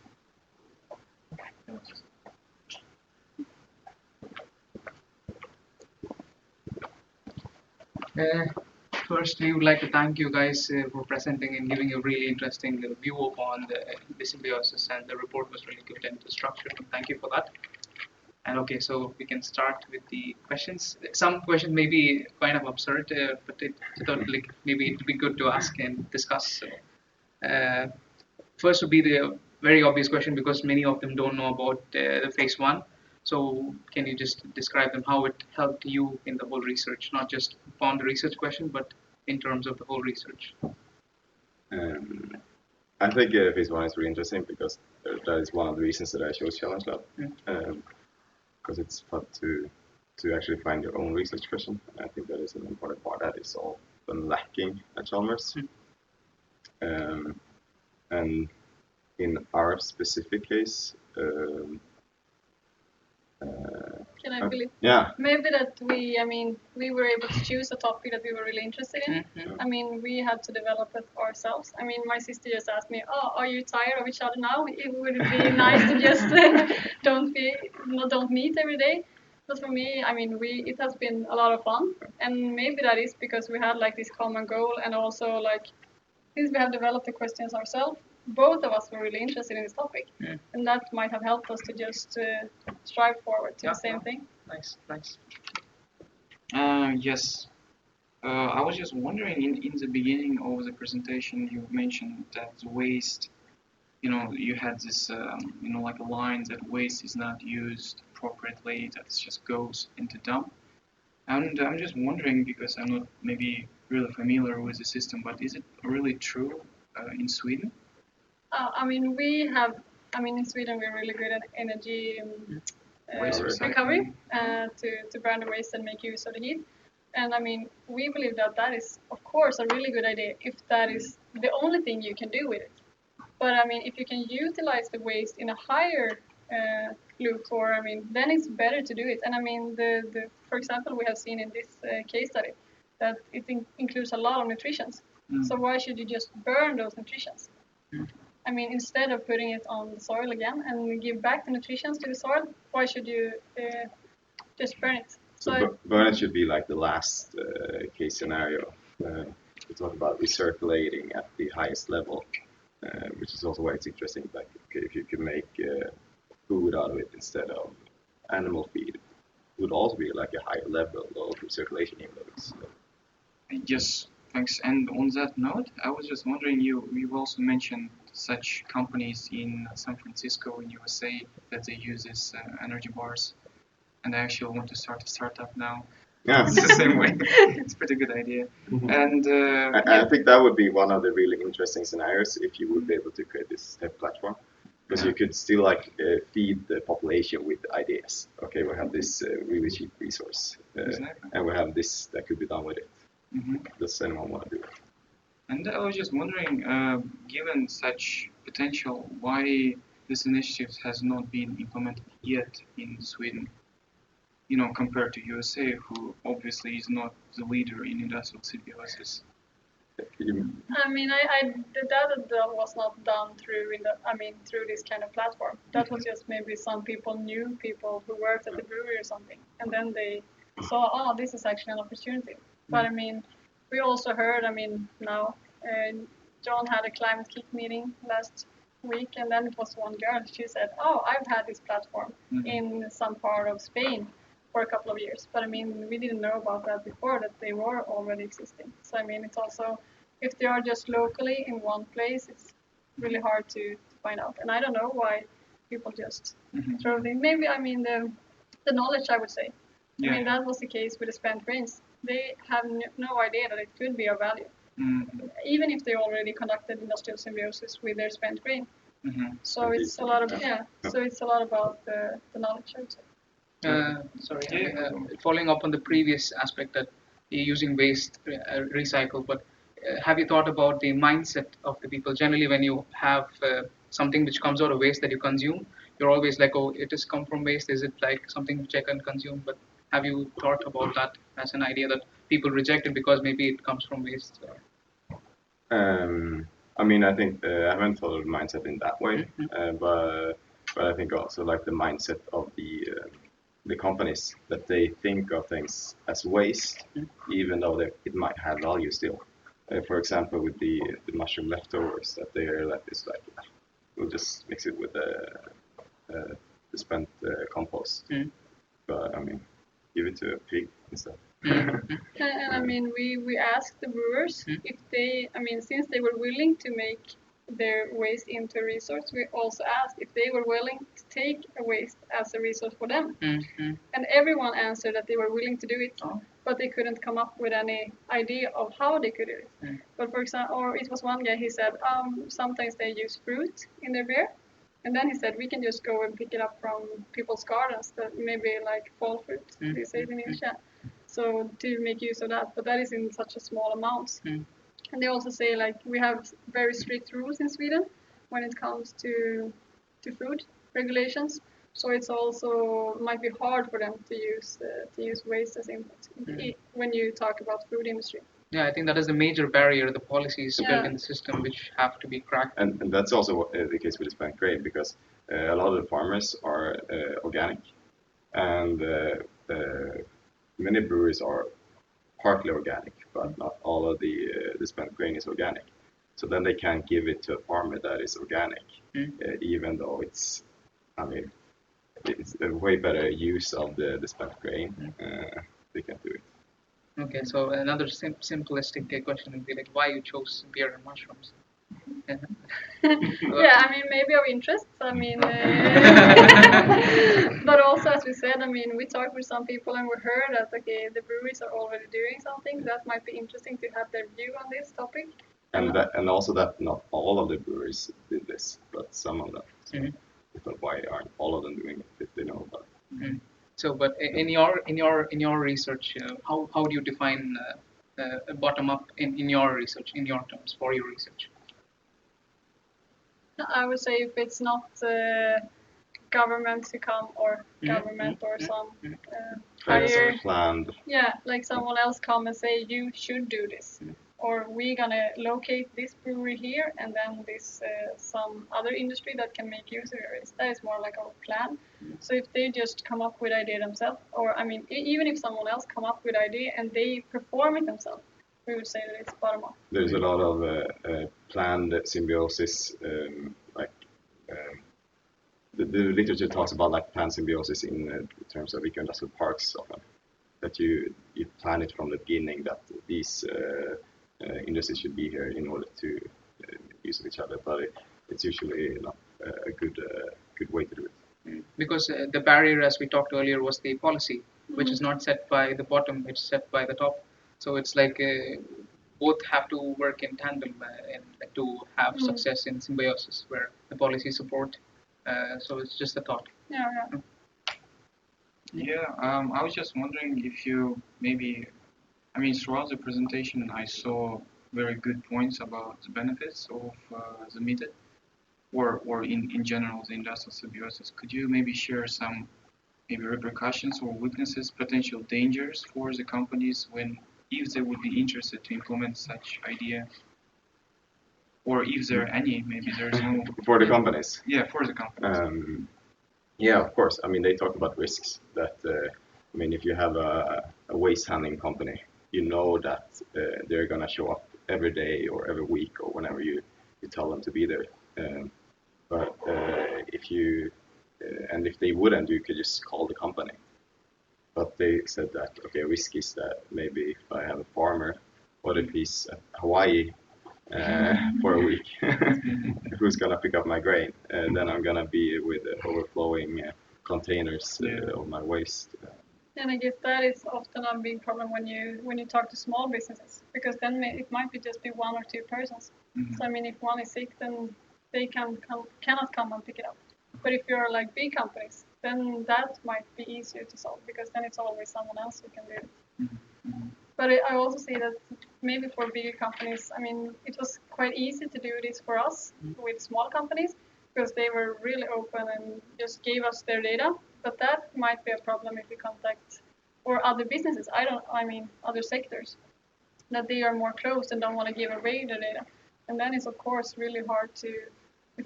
First, we would like to thank you guys for presenting and giving a really interesting view upon the symbiosis, and the report was really good and structured. Thank you for that. And okay, so we can start with the questions. Some questions may be kind of absurd, but I thought maybe it would be good to ask and discuss. First would be the very obvious question, because many of them don't know about the phase 1. So can you just describe them, how it helped you in the whole research, not just upon the research question, but in terms of the whole research?
I think phase 1 is really interesting, because that is one of the reasons that I chose Challenge Lab. Because it's fun to actually find your own research question. I think that is an important part that is often lacking at Chalmers. And in our specific case,
Can I believe?
yeah,
Maybe that we were able to choose a topic that we were really interested in. I mean, we had to develop it ourselves. I mean, my sister just asked me, "Oh, are you tired of each other now? It would be nice to just don't meet every day." But for me, I mean, it has been a lot of fun, and maybe that is because we had like this common goal, and also like since we have developed the questions ourselves, both of us were really interested in this topic, and that might have helped us to just strive forward to the same thing.
Nice. Yes. I was just wondering, in the beginning of the presentation, you mentioned that the waste, you had this, like a line that waste is not used appropriately, that it just goes into dump. And I'm just wondering, because I'm not maybe really familiar with the system, but is it really true in Sweden?
I mean, in Sweden we're really good at energy
Waste
recovery
recycling.
to burn the waste and make use of the heat. And I mean, we believe that is, of course, a really good idea if that is the only thing you can do with it. But I mean, if you can utilize the waste in a higher loop, or I mean, then it's better to do it. And I mean, for example, we have seen in this case study that it includes a lot of nutritions. So why should you just burn those nutritions? I mean, instead of putting it on the soil again and give back the nutrients to the soil, why should you just burn it?
So burn it should be like the last case scenario. We talk about recirculating at the highest level, which is also why it's interesting. Like, okay, if you can make food out of it instead of animal feed, it would also be like a higher level of recirculation even though it's
Yes, thanks. And on that note, I was just wondering, you've also mentioned such companies in San Francisco in USA that they use these energy bars, and I actually want to start a startup now.
Yeah.
It's the same way. It's a pretty good idea. And
I think that would be one of the really interesting scenarios if you would be able to create this type of platform. Because you could still feed the population with ideas. Okay, we have this really cheap resource, and we have this that could be done with it. Does anyone want to do it?
And I was just wondering, given such potential, why this initiative has not been implemented yet in Sweden? Compared to USA, who obviously is not the leader in industrial symbiosis.
I mean, that was not done through this kind of platform. That was just maybe some people knew people who worked at the brewery or something, and then they saw, oh, this is actually an opportunity. But I mean, we also heard, now John had a climate kick meeting last week, and then it was one girl. She said, oh, I've had this platform in some part of Spain for a couple of years. But I mean, we didn't know about that before, that they were already existing. So I mean, it's also, if they are just locally in one place, it's really hard to find out. And I don't know why people just throw things. Maybe, I mean, the knowledge, I would say. I mean, that was the case with the spent grains. They have no idea that it could be of value, even if they already conducted industrial symbiosis with their spent grain. So it's a lot of So it's a lot about the knowledge, I would say.
Following up on the previous aspect that you're using waste recycle, but have you thought about the mindset of the people? Generally, when you have something which comes out of waste that you consume, you're always like, oh, it has come from waste. Is it like something which I can consume? But have you thought about that as an idea that people reject it because maybe it comes from waste?
I mean, I think I haven't thought of the mindset in that way, but I think also like the mindset of the companies, that they think of things as waste, even though it might have value still. For example, with the mushroom leftovers, that they are like this, like we'll just mix it with the spent compost. But I mean, give it to a pig instead.
And I mean, we asked the brewers if they, since they were willing to make their waste into a resource, we also asked if they were willing to take a waste as a resource for them. And everyone answered that they were willing to do it, but they couldn't come up with any idea of how they could do it. But for example, or it was one guy, he said, sometimes they use fruit in their beer. And then he said, we can just go and pick it up from people's gardens, that maybe like fall fruit, they say it in English. So to make use of that, but that is in such a small amount. And they also say, like, we have very strict rules in Sweden. when it comes to food regulations. So it's also might be hard for them to use waste as input when you talk about food industry.
Yeah, I think that is a major barrier, the policies built
Yeah.
in the system which have to be cracked.
And that's also the case with the spent grain, because a lot of the farmers are organic, and many breweries are partly organic, but not all of the spent grain is organic. So then they can't give it to a farmer that is organic, even though it's a way better use of the spent grain. They can do it.
Okay, so another simplistic question would be like, why you chose beer and mushrooms?
Yeah, I mean, maybe of interest. I mean, but also, as we said, I mean, we talked with some people and we heard that, okay, the breweries are already doing something that might be interesting to have their view on this topic.
And also that not all of the breweries did this, but some of them. So but why aren't all of them doing it if they know about it?
So, but in your research, how do you define bottom up in your research, in your terms, for your research?
I would say if it's not government to come or government or some higher,
planned.
yeah, like someone else come and say you should do this, or we're gonna locate this brewery here, and then this some other industry that can make use of it. That is more like our plan. So if they just come up with idea themselves, or I mean, even if someone else come up with idea and they perform it themselves, we would say that it's bottom up.
There's a lot of planned symbiosis, the literature talks about like planned symbiosis in terms of eco-industrial parks often, that you plan it from the beginning that these industries should be here in order to use each other, but it's usually not a good way to do it.
Because the barrier, as we talked earlier, was the policy, which is not set by the bottom, it's set by the top. So it's like both have to work in tandem to have success in symbiosis, where the policy support. So it's just a thought.
Yeah, I was just wondering if you maybe, I mean, throughout the presentation, I saw very good points about the benefits of the method, or in general, the industrial symbiosis. Could you maybe share some maybe repercussions or weaknesses, potential dangers for the companies if they would be interested to implement such idea? Or if there are any, maybe there's no...
For the companies?
Yeah, for the companies.
Yeah, of course. I mean, they talk about risks that, I mean, if you have a waste handling company, you know that they're going to show up every day or every week or whenever you tell them to be there. But if they wouldn't, you could just call the company. But they said that, okay, risk is that maybe if I have a farmer, what if he's at Hawaii for a week? Who's gonna pick up my grain? Then I'm gonna be with overflowing containers of my waste.
And I guess that is often a big problem when you talk to small businesses, because then it might be just be one or two persons. So I mean, if one is sick, then they cannot come and pick it up. But if you're like big companies, then that might be easier to solve, because then it's always someone else who can do it. But I also see that maybe for bigger companies, I mean, it was quite easy to do this for us with small companies, because they were really open and just gave us their data. But that might be a problem if you contact or other businesses. I mean other sectors, that they are more closed and don't want to give away their data. And then it's of course really hard to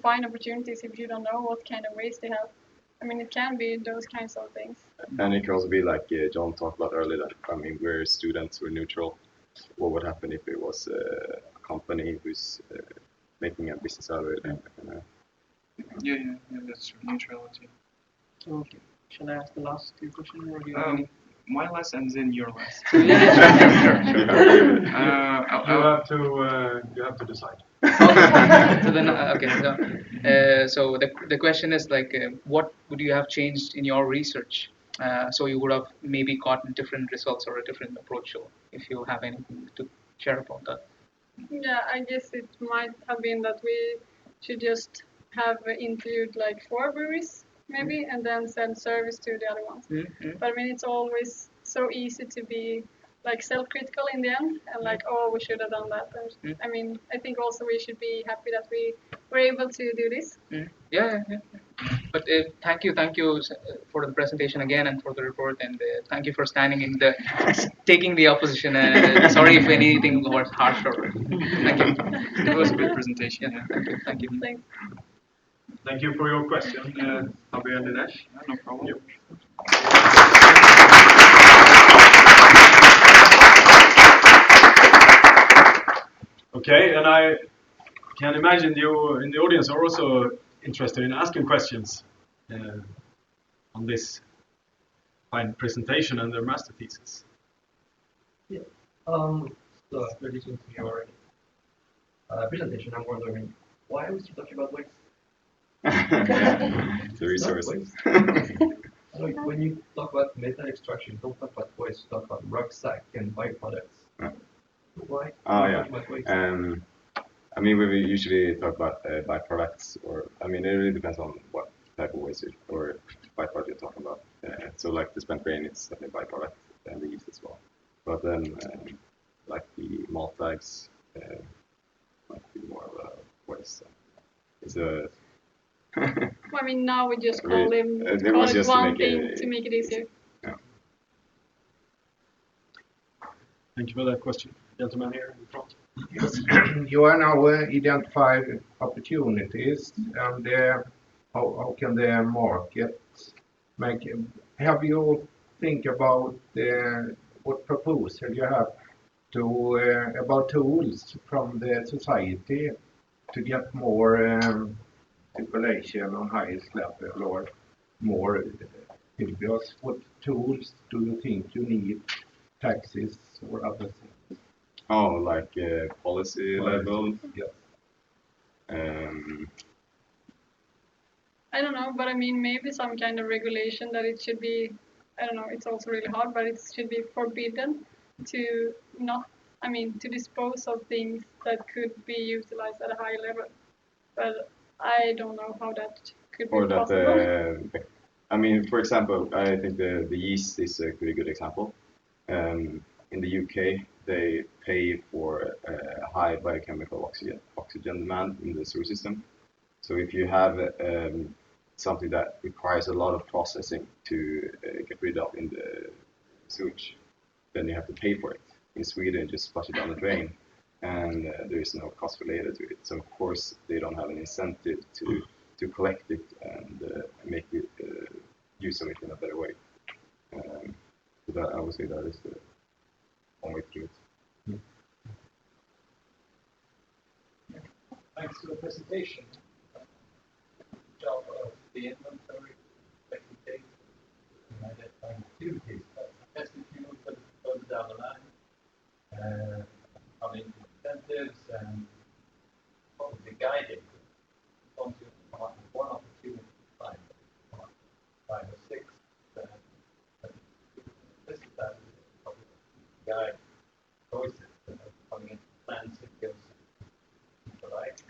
find opportunities if you don't know what kind of waste they have. I mean, it can be those kinds of things.
And it can also be like John talked about earlier, that I mean, we're students, we're neutral. What would happen if it was a company who's making a business out of it?
Yeah, that's true. Neutrality.
Okay. Shall I ask the last two questions, or do you
my last and then your last.
You have to decide.
So then, so the question is like, what would you have changed in your research? So you would have maybe gotten different results or a different approach. So if you have anything to share about that.
Yeah, I guess it might have been that we should just have interviewed like 4 breweries maybe, and then send service to the other ones. But I mean, it's always so easy to be like self-critical in the end, and like, oh, we should have done that. And I mean, I think also we should be happy that we were able to do this.
Yeah. But thank you for the presentation again and for the report, and thank you for standing in the taking the opposition. Sorry if anything was harsh or thank you.
It was a good presentation.
Yeah,
Yeah.
thank you.
Thanks.
Thank you for your question, Fabio and Dinesh.
Yeah, no problem.
Yep. Okay, and I can imagine you in the audience are also interested in asking questions on this fine presentation and their master thesis.
Yeah. So after listening to your presentation, I'm wondering why was you talking about waste?
The resource.
Like when you talk about metal extraction, you don't talk about waste, you talk about rucksack and byproducts.
Yeah.
Why?
Oh
you
yeah.
talk about waste?
I mean, we usually talk about byproducts, or I mean, it really depends on what type of waste or byproduct you're talking about. So like the spent grain, it's definitely byproduct, and the yeast as well. But then like the malt bags might be more of a waste. It's a
I mean, now we just
Really,
call them
it
call
was
it
just to
one
make
thing
it-
to make it easier.
Thank you for that question, gentleman here in front.
Yes. You are now identified opportunities, and how can the market make? Have you think about what proposal you have to about tools from the society to get more circulation on highest level or more Symbios? What tools do you think you need? Taxes or other things?
Oh, like policy level.
Yes.
I don't know, but I mean, maybe some kind of regulation that it should be, I don't know, it's also really hard, but it should be forbidden to not, I mean, to dispose of things that could be utilized at a high level. But I don't know how that could be
Or that,
possible.
I mean, for example, I think the yeast is a pretty good example. In the UK, they pay for high biochemical oxygen demand in the sewer system. So if you have something that requires a lot of processing to get rid of in the sewage, then you have to pay for it. In Sweden, just flush it down the drain, and there is no cost related to it. So of course, they don't have an incentive to collect it and make it use of it in a better way. So that I would say that is the one way to do it.
Thanks for the presentation. Job of the inventory, data, and identifying activities. But I guess if you look at further down the line, having incentives and probably guiding, once you come up with one opportunity time, 5 or 6, this is that probably guide choices that are coming into plans that goes right.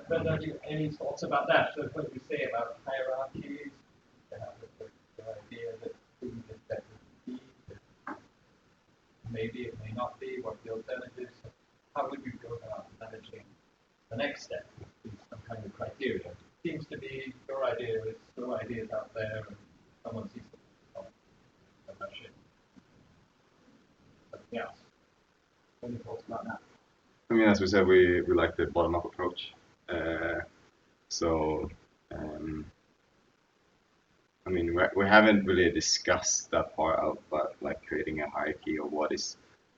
But have you any thoughts about that? So what we say about hierarchies, the idea that food is better than feed, maybe it may not be, what the alternatives, how would you go about managing the next step in some kind of criteria? Seems to be your idea is no ideas out there and someone sees I'm not sure. Something else. Any thoughts about that?
I mean, as we said, we like the bottom-up approach. I mean, we haven't really discussed that part out, but like creating a hierarchy of what is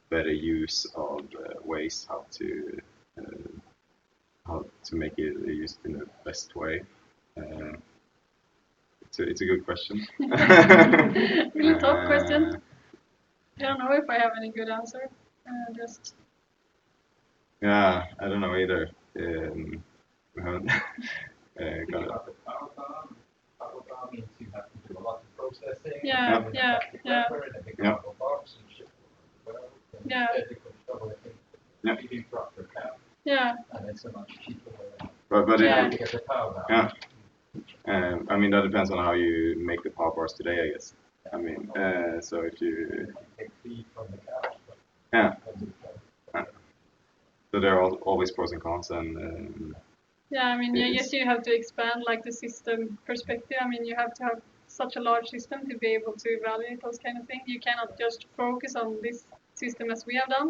better use of waste, how to make it used in the best way. It's a good question.
Really tough question. I don't know if I have any good answer. Just
Yeah, I don't know either. We haven't got it.
About the power farm. Power farm means you have to do a lot of processing.
Yeah,
and
yeah,
plastic
yeah.
wrapper in a big
Yeah.
cardboard box and ship it well. And
Yeah.
instead you could shovel it in
Yeah.
feeding truck or cow,
yeah,
and it's a much cheaper way
But
Yeah.
to get the power back.
yeah. I mean, that depends on how you make the power bars today, I guess. I mean, so if you
You take feed from the cows, but
yeah. So there are always pros and cons, and
Yeah, I mean, I
Yes.
guess you have to expand like the system perspective. I mean, you have to have such a large system to be able to evaluate those kind of things. You cannot just focus on this system as we have done.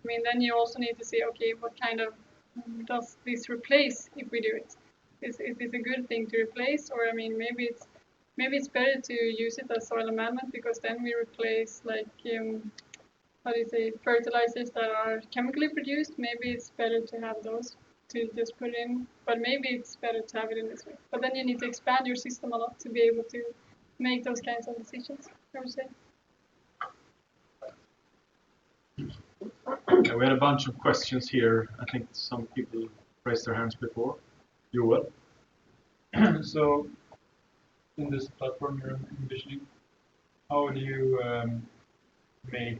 I mean, then you also need to see, okay, what kind of does this replace if we do it? Is it a good thing to replace, or I mean, maybe it's better to use it as soil amendment because then we replace like how do you say, fertilizers that are chemically produced. Maybe it's better to have those to just put in, but maybe it's better to have it in this way. But then you need to expand your system a lot to be able to make those kinds of decisions, I would say.
We had a bunch of questions here. I think some people raised their hands before. You will.
So, in this platform you're envisioning, how do you make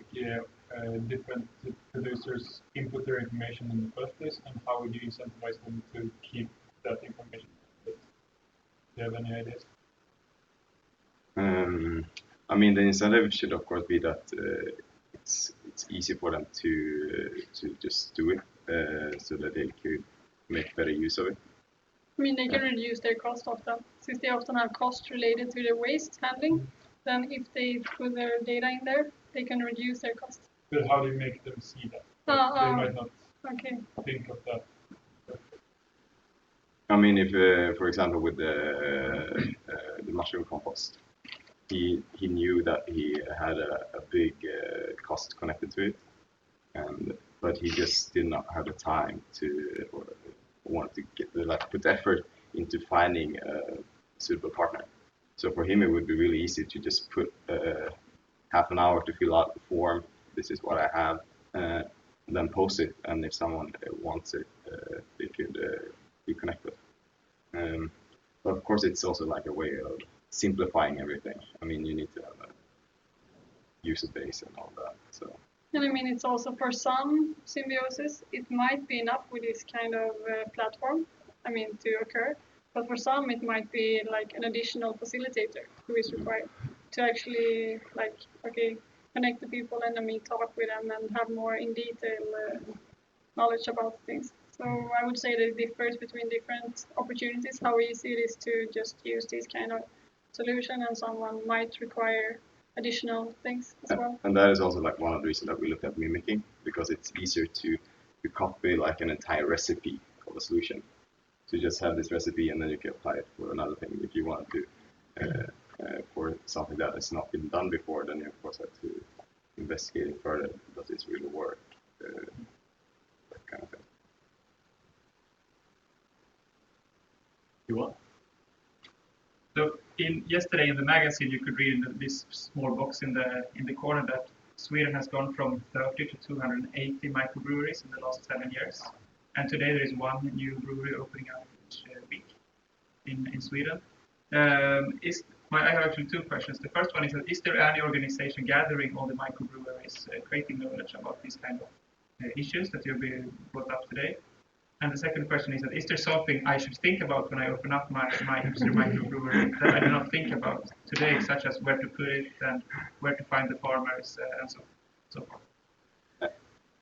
different producers input their information in the first place, and how would you incentivize them to keep that information? Do you have any ideas?
I mean, the incentive should of course be that it's easy for them to just do it, so that they could make better use of it.
I mean, they can reduce their cost often, since they often have costs related to their waste handling. Then if they put their data in there, they can reduce their costs.
But how do you make them see that? They might not
Okay.
think of that.
I mean, if for example with the mushroom compost, he knew that he had a big cost connected to it, but he just did not have the time to or want to get put effort into finding a suitable partner. So for him, it would be really easy to just put half an hour to fill out the form. This is what I have, and then post it. And if someone wants it, they could be connected. But of course, it's also like a way of simplifying everything. I mean, you need to have a user base and all that. So.
And I mean, it's also for some symbiosis, it might be enough with this kind of platform, I mean, to occur. But for some, it might be like an additional facilitator who is required to actually, like, okay, connect the people and I mean, talk with them and have more in detail knowledge about things. So I would say that it differs between different opportunities, how easy it is to just use this kind of solution, and someone might require additional things as well.
And that is also like one of the reasons that we looked at mimicking, because it's easier to copy like an entire recipe of a solution. To just have this recipe and then you can apply it for another thing. If you want to for something that has not been done before, then you of course have to investigate it further. Does this really work? That kind of thing.
You what?
So yesterday in the magazine, you could read in this small box in the corner that Sweden has gone from 30 to 280 microbreweries in the last 7 years, and today there is one new brewery opening up each week in Sweden. I have actually two questions. The first one is there any organization gathering all the microbreweries, creating knowledge about these kind of issues that you've been brought up today? And the second question is there something I should think about when I open up my hipster microbrewery that I do not think about today, such as where to put it and where to find the farmers and so forth?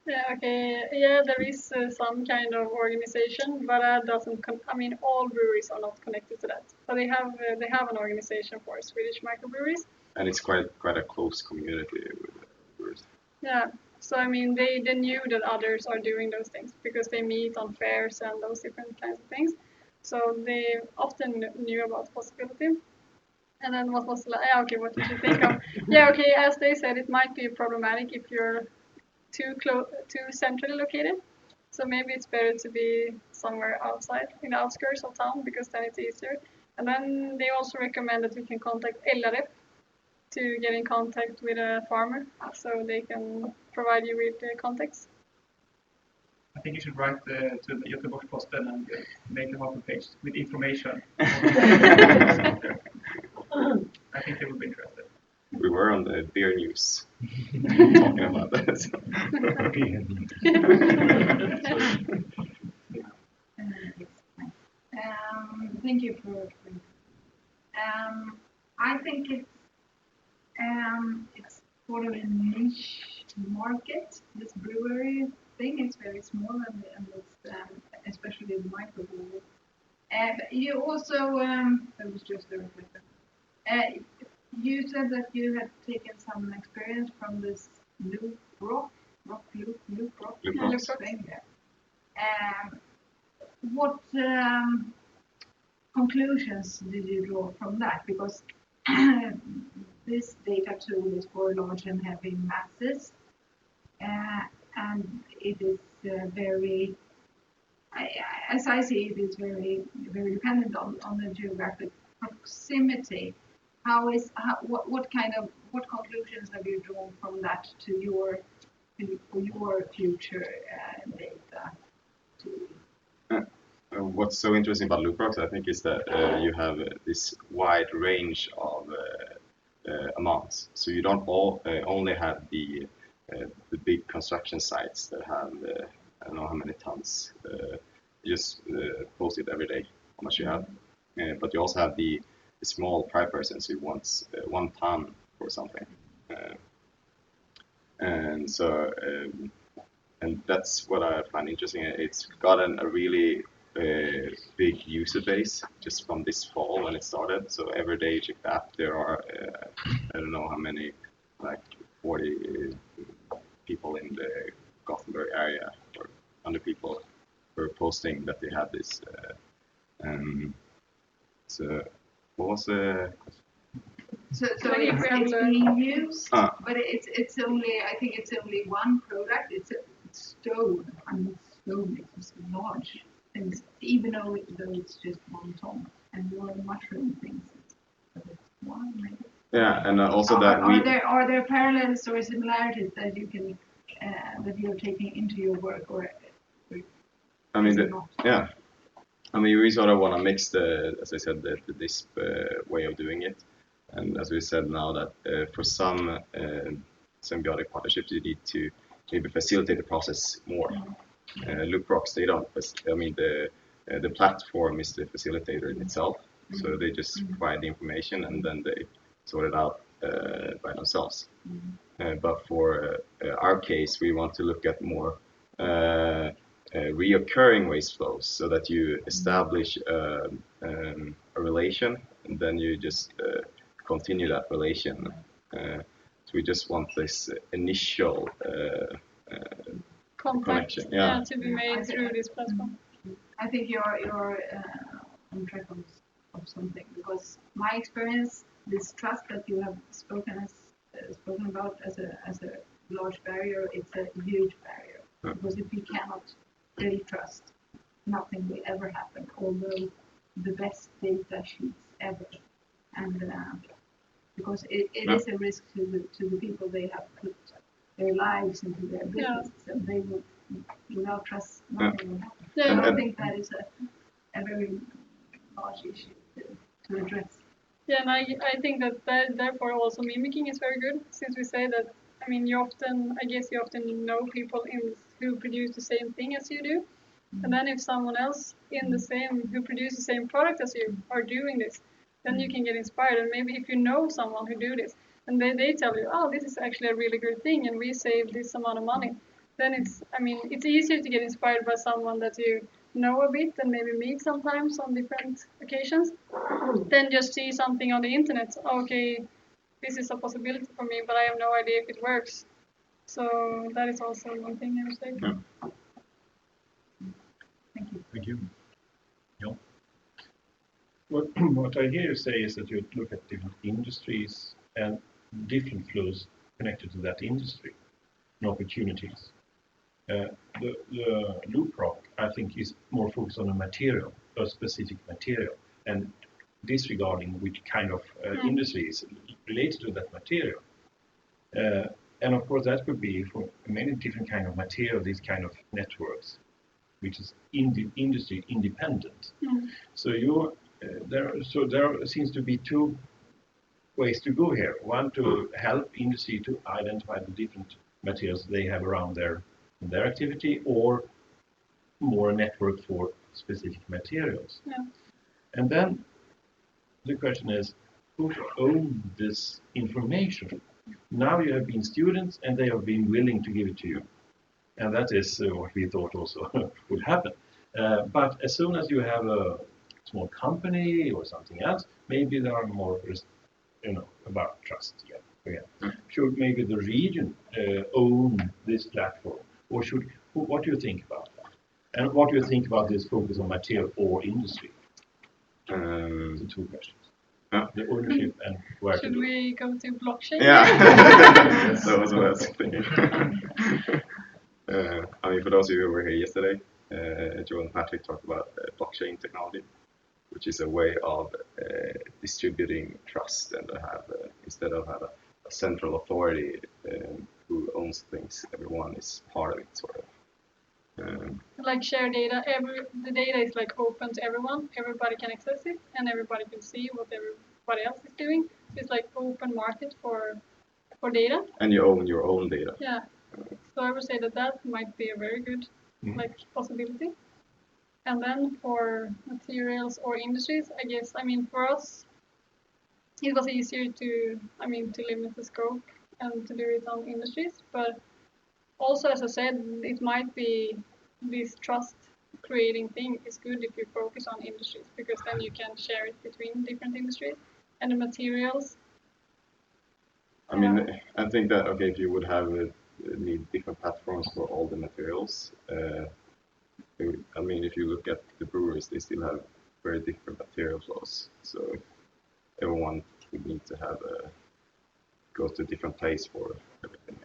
Yeah, okay. Yeah, there is some kind of organization, but that doesn't. I mean, all breweries are not connected to that. But they have an organization for Swedish microbreweries.
And it's quite a close community with brewers.
Yeah. So I mean, they knew that others are doing those things because they meet on fairs and those different kinds of things. So they often knew about the possibility. And then what was like? Yeah, okay, what did you think of? Yeah, okay. As they said, it might be problematic if you're too centrally located. So maybe it's better to be somewhere outside, in the outskirts of town, because then it's easier. And then they also recommend that you can contact LRF to get in contact with a farmer, so they can provide you with contacts.
I think you should write to the Göteborgs-Posten and make them open page with information. I think they would be interested.
We were on the beer news talking about that.
Thank you for I think it's sort of a niche market, this brewery thing. It's very small and it's especially the microwave. But you also, that was just a reflector. You said that you had taken some experience from this loop rock thing there. What conclusions did you draw from that? Because this data tool is for large and heavy masses, and it is very, as I see it, is very dependent on the geographic proximity. What conclusions have you drawn from that to your future data tool?
What's so interesting about LoopRocks, I think, is that you have this wide range of amounts. So you don't only have the big construction sites that have I don't know how many tons. Just post it every day how much you have. But you also have the small private persons who wants 1 ton for something. And so and that's what I find interesting. It's gotten a really big user base just from this fall when it started. So every day you check the app, there are I don't know how many, like 40 people in the Gothenburg area or 100 people were posting that they had this. So what was the
So it's being used, but it's only, I think it's only one product. It's a stone. I mean, stone is large things, even though it's just 1 ton, and your mushroom things, it's 1 maybe.
Yeah, and also
are there parallels or similarities that you can that you're taking into your work, or
I mean, yeah. I mean, we sort of want to mix as I said, the DISP way of doing it, and as we said now that for some symbiotic partnerships, you need to maybe facilitate the process more. LoopRocks, they don't. I mean, the platform is the facilitator in itself, so they just provide the information and then they sort it out by themselves. But for our case, we want to look at more reoccurring waste flows, so that you establish a relation and then you just continue that relation. So we just want this initial connection,
to be made through this platform.
I think you're on track of something, because my experience, this trust that you have spoken about as a large barrier, it's a huge barrier. Because if we cannot really trust, nothing will ever happen, although the best data sheets ever. And because it is a risk to the people, they have put their lives into their business, and they will, without trust, nothing will happen. And I think that is a very large issue to address.
Yeah, and I think that therefore also mimicking is very good, since we say that, I mean, you often know people who produce the same thing as you do, and then if someone else who produces the same product as you are doing this, then you can get inspired. And maybe if you know someone who do this, and they tell you, oh, this is actually a really good thing, and we save this amount of money, then it's easier to get inspired by someone that you know a bit and maybe meet sometimes on different occasions, than just see something on the internet. Okay, this is a possibility for me, but I have no idea if it works. So that is also one thing I would say.
Yeah.
Thank you. Yeah. What I hear you say is that you look at different industries and different flows connected to that industry and opportunities. The LoopRock, I think, is more focused on a specific material, and disregarding which kind of industry is related to that material. And of course, that could be for many different kind of material, these kind of networks, which is industry independent. So there seems to be 2 ways to go here. One, to help industry to identify the different materials they have around their activity, or more a network for specific materials.
Yeah.
And then the question is, who owns this information? Now you have been students and they have been willing to give it to you. And that is what we thought also would happen. But as soon as you have a small company or something else, maybe there are more, about trust. Yeah. Should maybe the region own this platform, or what do you think about that? And what do you think about this focus on material or industry? The two questions. The ownership and where to
Should
do it.
we go to blockchain?
Yeah, that was what I was thinking. I mean, for those of you who were here yesterday, Joe and Patrick talked about blockchain technology, which is a way of distributing trust and to have, instead of have a central authority who owns things, everyone is part of it, sort of.
Like share data. The data is like open to everyone. Everybody can access it, and everybody can see what everybody else is doing. So it's like open market for data.
And you own your own data.
Yeah. So I would say that might be a very good like possibility. And then for materials or industries, I guess, I mean, for us, it was easier to limit the scope and to do it on industries. But also, as I said, it might be this trust creating thing is good if you focus on industries, because then you can share it between different industries. And the materials.
I mean, I think that, okay, if you would have need different platforms for all the materials, I mean, if you look at the breweries, they still have very different material flows. So everyone would need to have go to a different place for everything.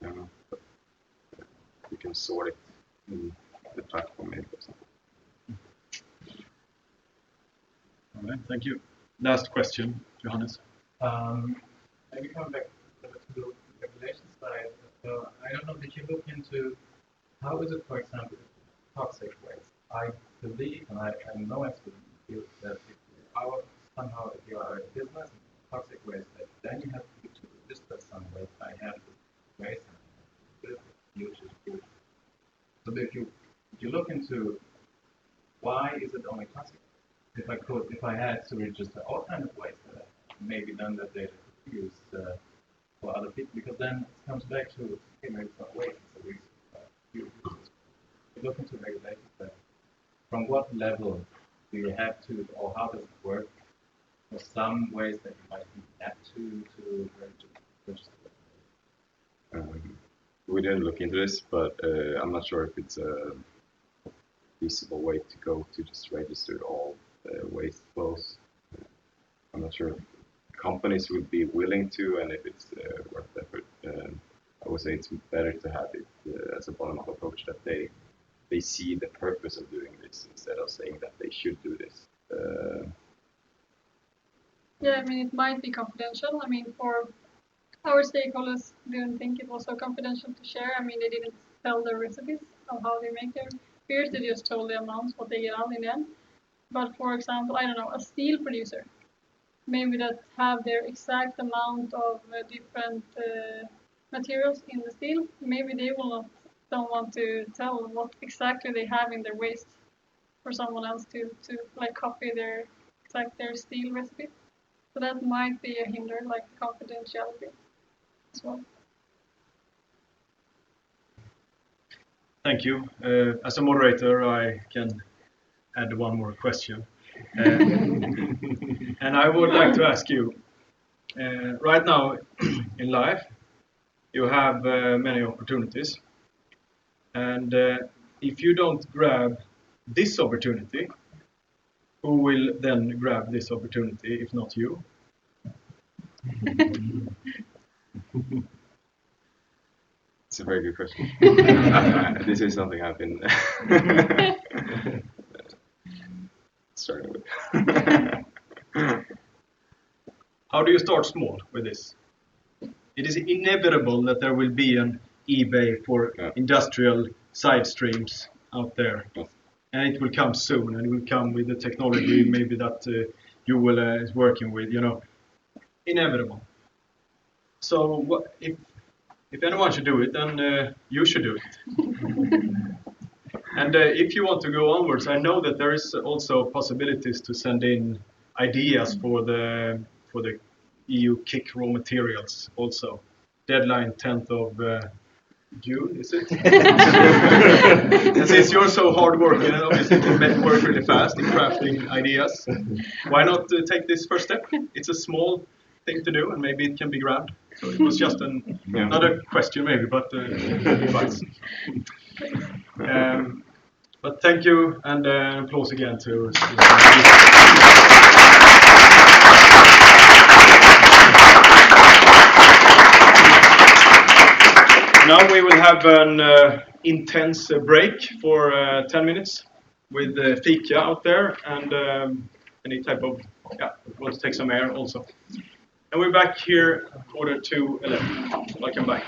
But you can sort it in the platform maybe or something.
All right, thank you. Last question, Johannes.
Maybe coming back to the regulation side, so I don't know, did you look into how is it, for example, toxic waste? I believe, and I know expert in the field, that somehow if you are a business and toxic waste, then you have to register some waste. I have waste and huge. So if you look into why is it only toxic? If I had to register all kind of waste, maybe then that data could be used for other people, because then it comes back to, okay, maybe it's not waste, it's a resource. You look into regulations, then from what level do you have to, or how does it work for some ways that you might have to register?
We didn't look into this, but I'm not sure if it's a feasible way to go to just register all waste flows. I'm not sure if companies would be willing to, and if it's worth the effort. I would say it's better to have it as a bottom-up approach, that they see the purpose of doing this instead of saying that they should do this.
Yeah, I mean, it might be confidential. I mean, for our stakeholders didn't think it was so confidential to share. I mean, they didn't tell the recipes of how they make their beers. They just told the amounts, what they get out in the end. But for example, I don't know, a steel producer, maybe that have their exact amount of different materials in the steel, maybe they don't want to tell what exactly they have in their waste for someone else to like copy their steel recipe. So that might be a hinder, like confidentiality as well.
Thank you. As a moderator, I can add one more question. And I would like to ask you, right now in life, you have many opportunities. And if you don't grab this opportunity, who will then grab this opportunity if not you?
It's a very good question. This is something I've been starting with.
How do you start small with this? It is inevitable that there will be an eBay for industrial side streams out there. And it will come soon, and it will come with the technology maybe that you will is working with, inevitable. So if anyone should do it, then you should do it. And if you want to go onwards, I know that there is also possibilities to send in ideas for the EU kick raw materials also. Deadline 10th of June, is it? And since you're so hardworking and obviously can work really fast in crafting ideas, why not take this first step? It's a small thing to do, and maybe it can be grand. So it was just not a question, maybe, but advice. But thank you, and applause again to. Now we will have an intense break for 10 minutes with fika out there and any type of, want to take some air also. And we're back here 11:45. Welcome back.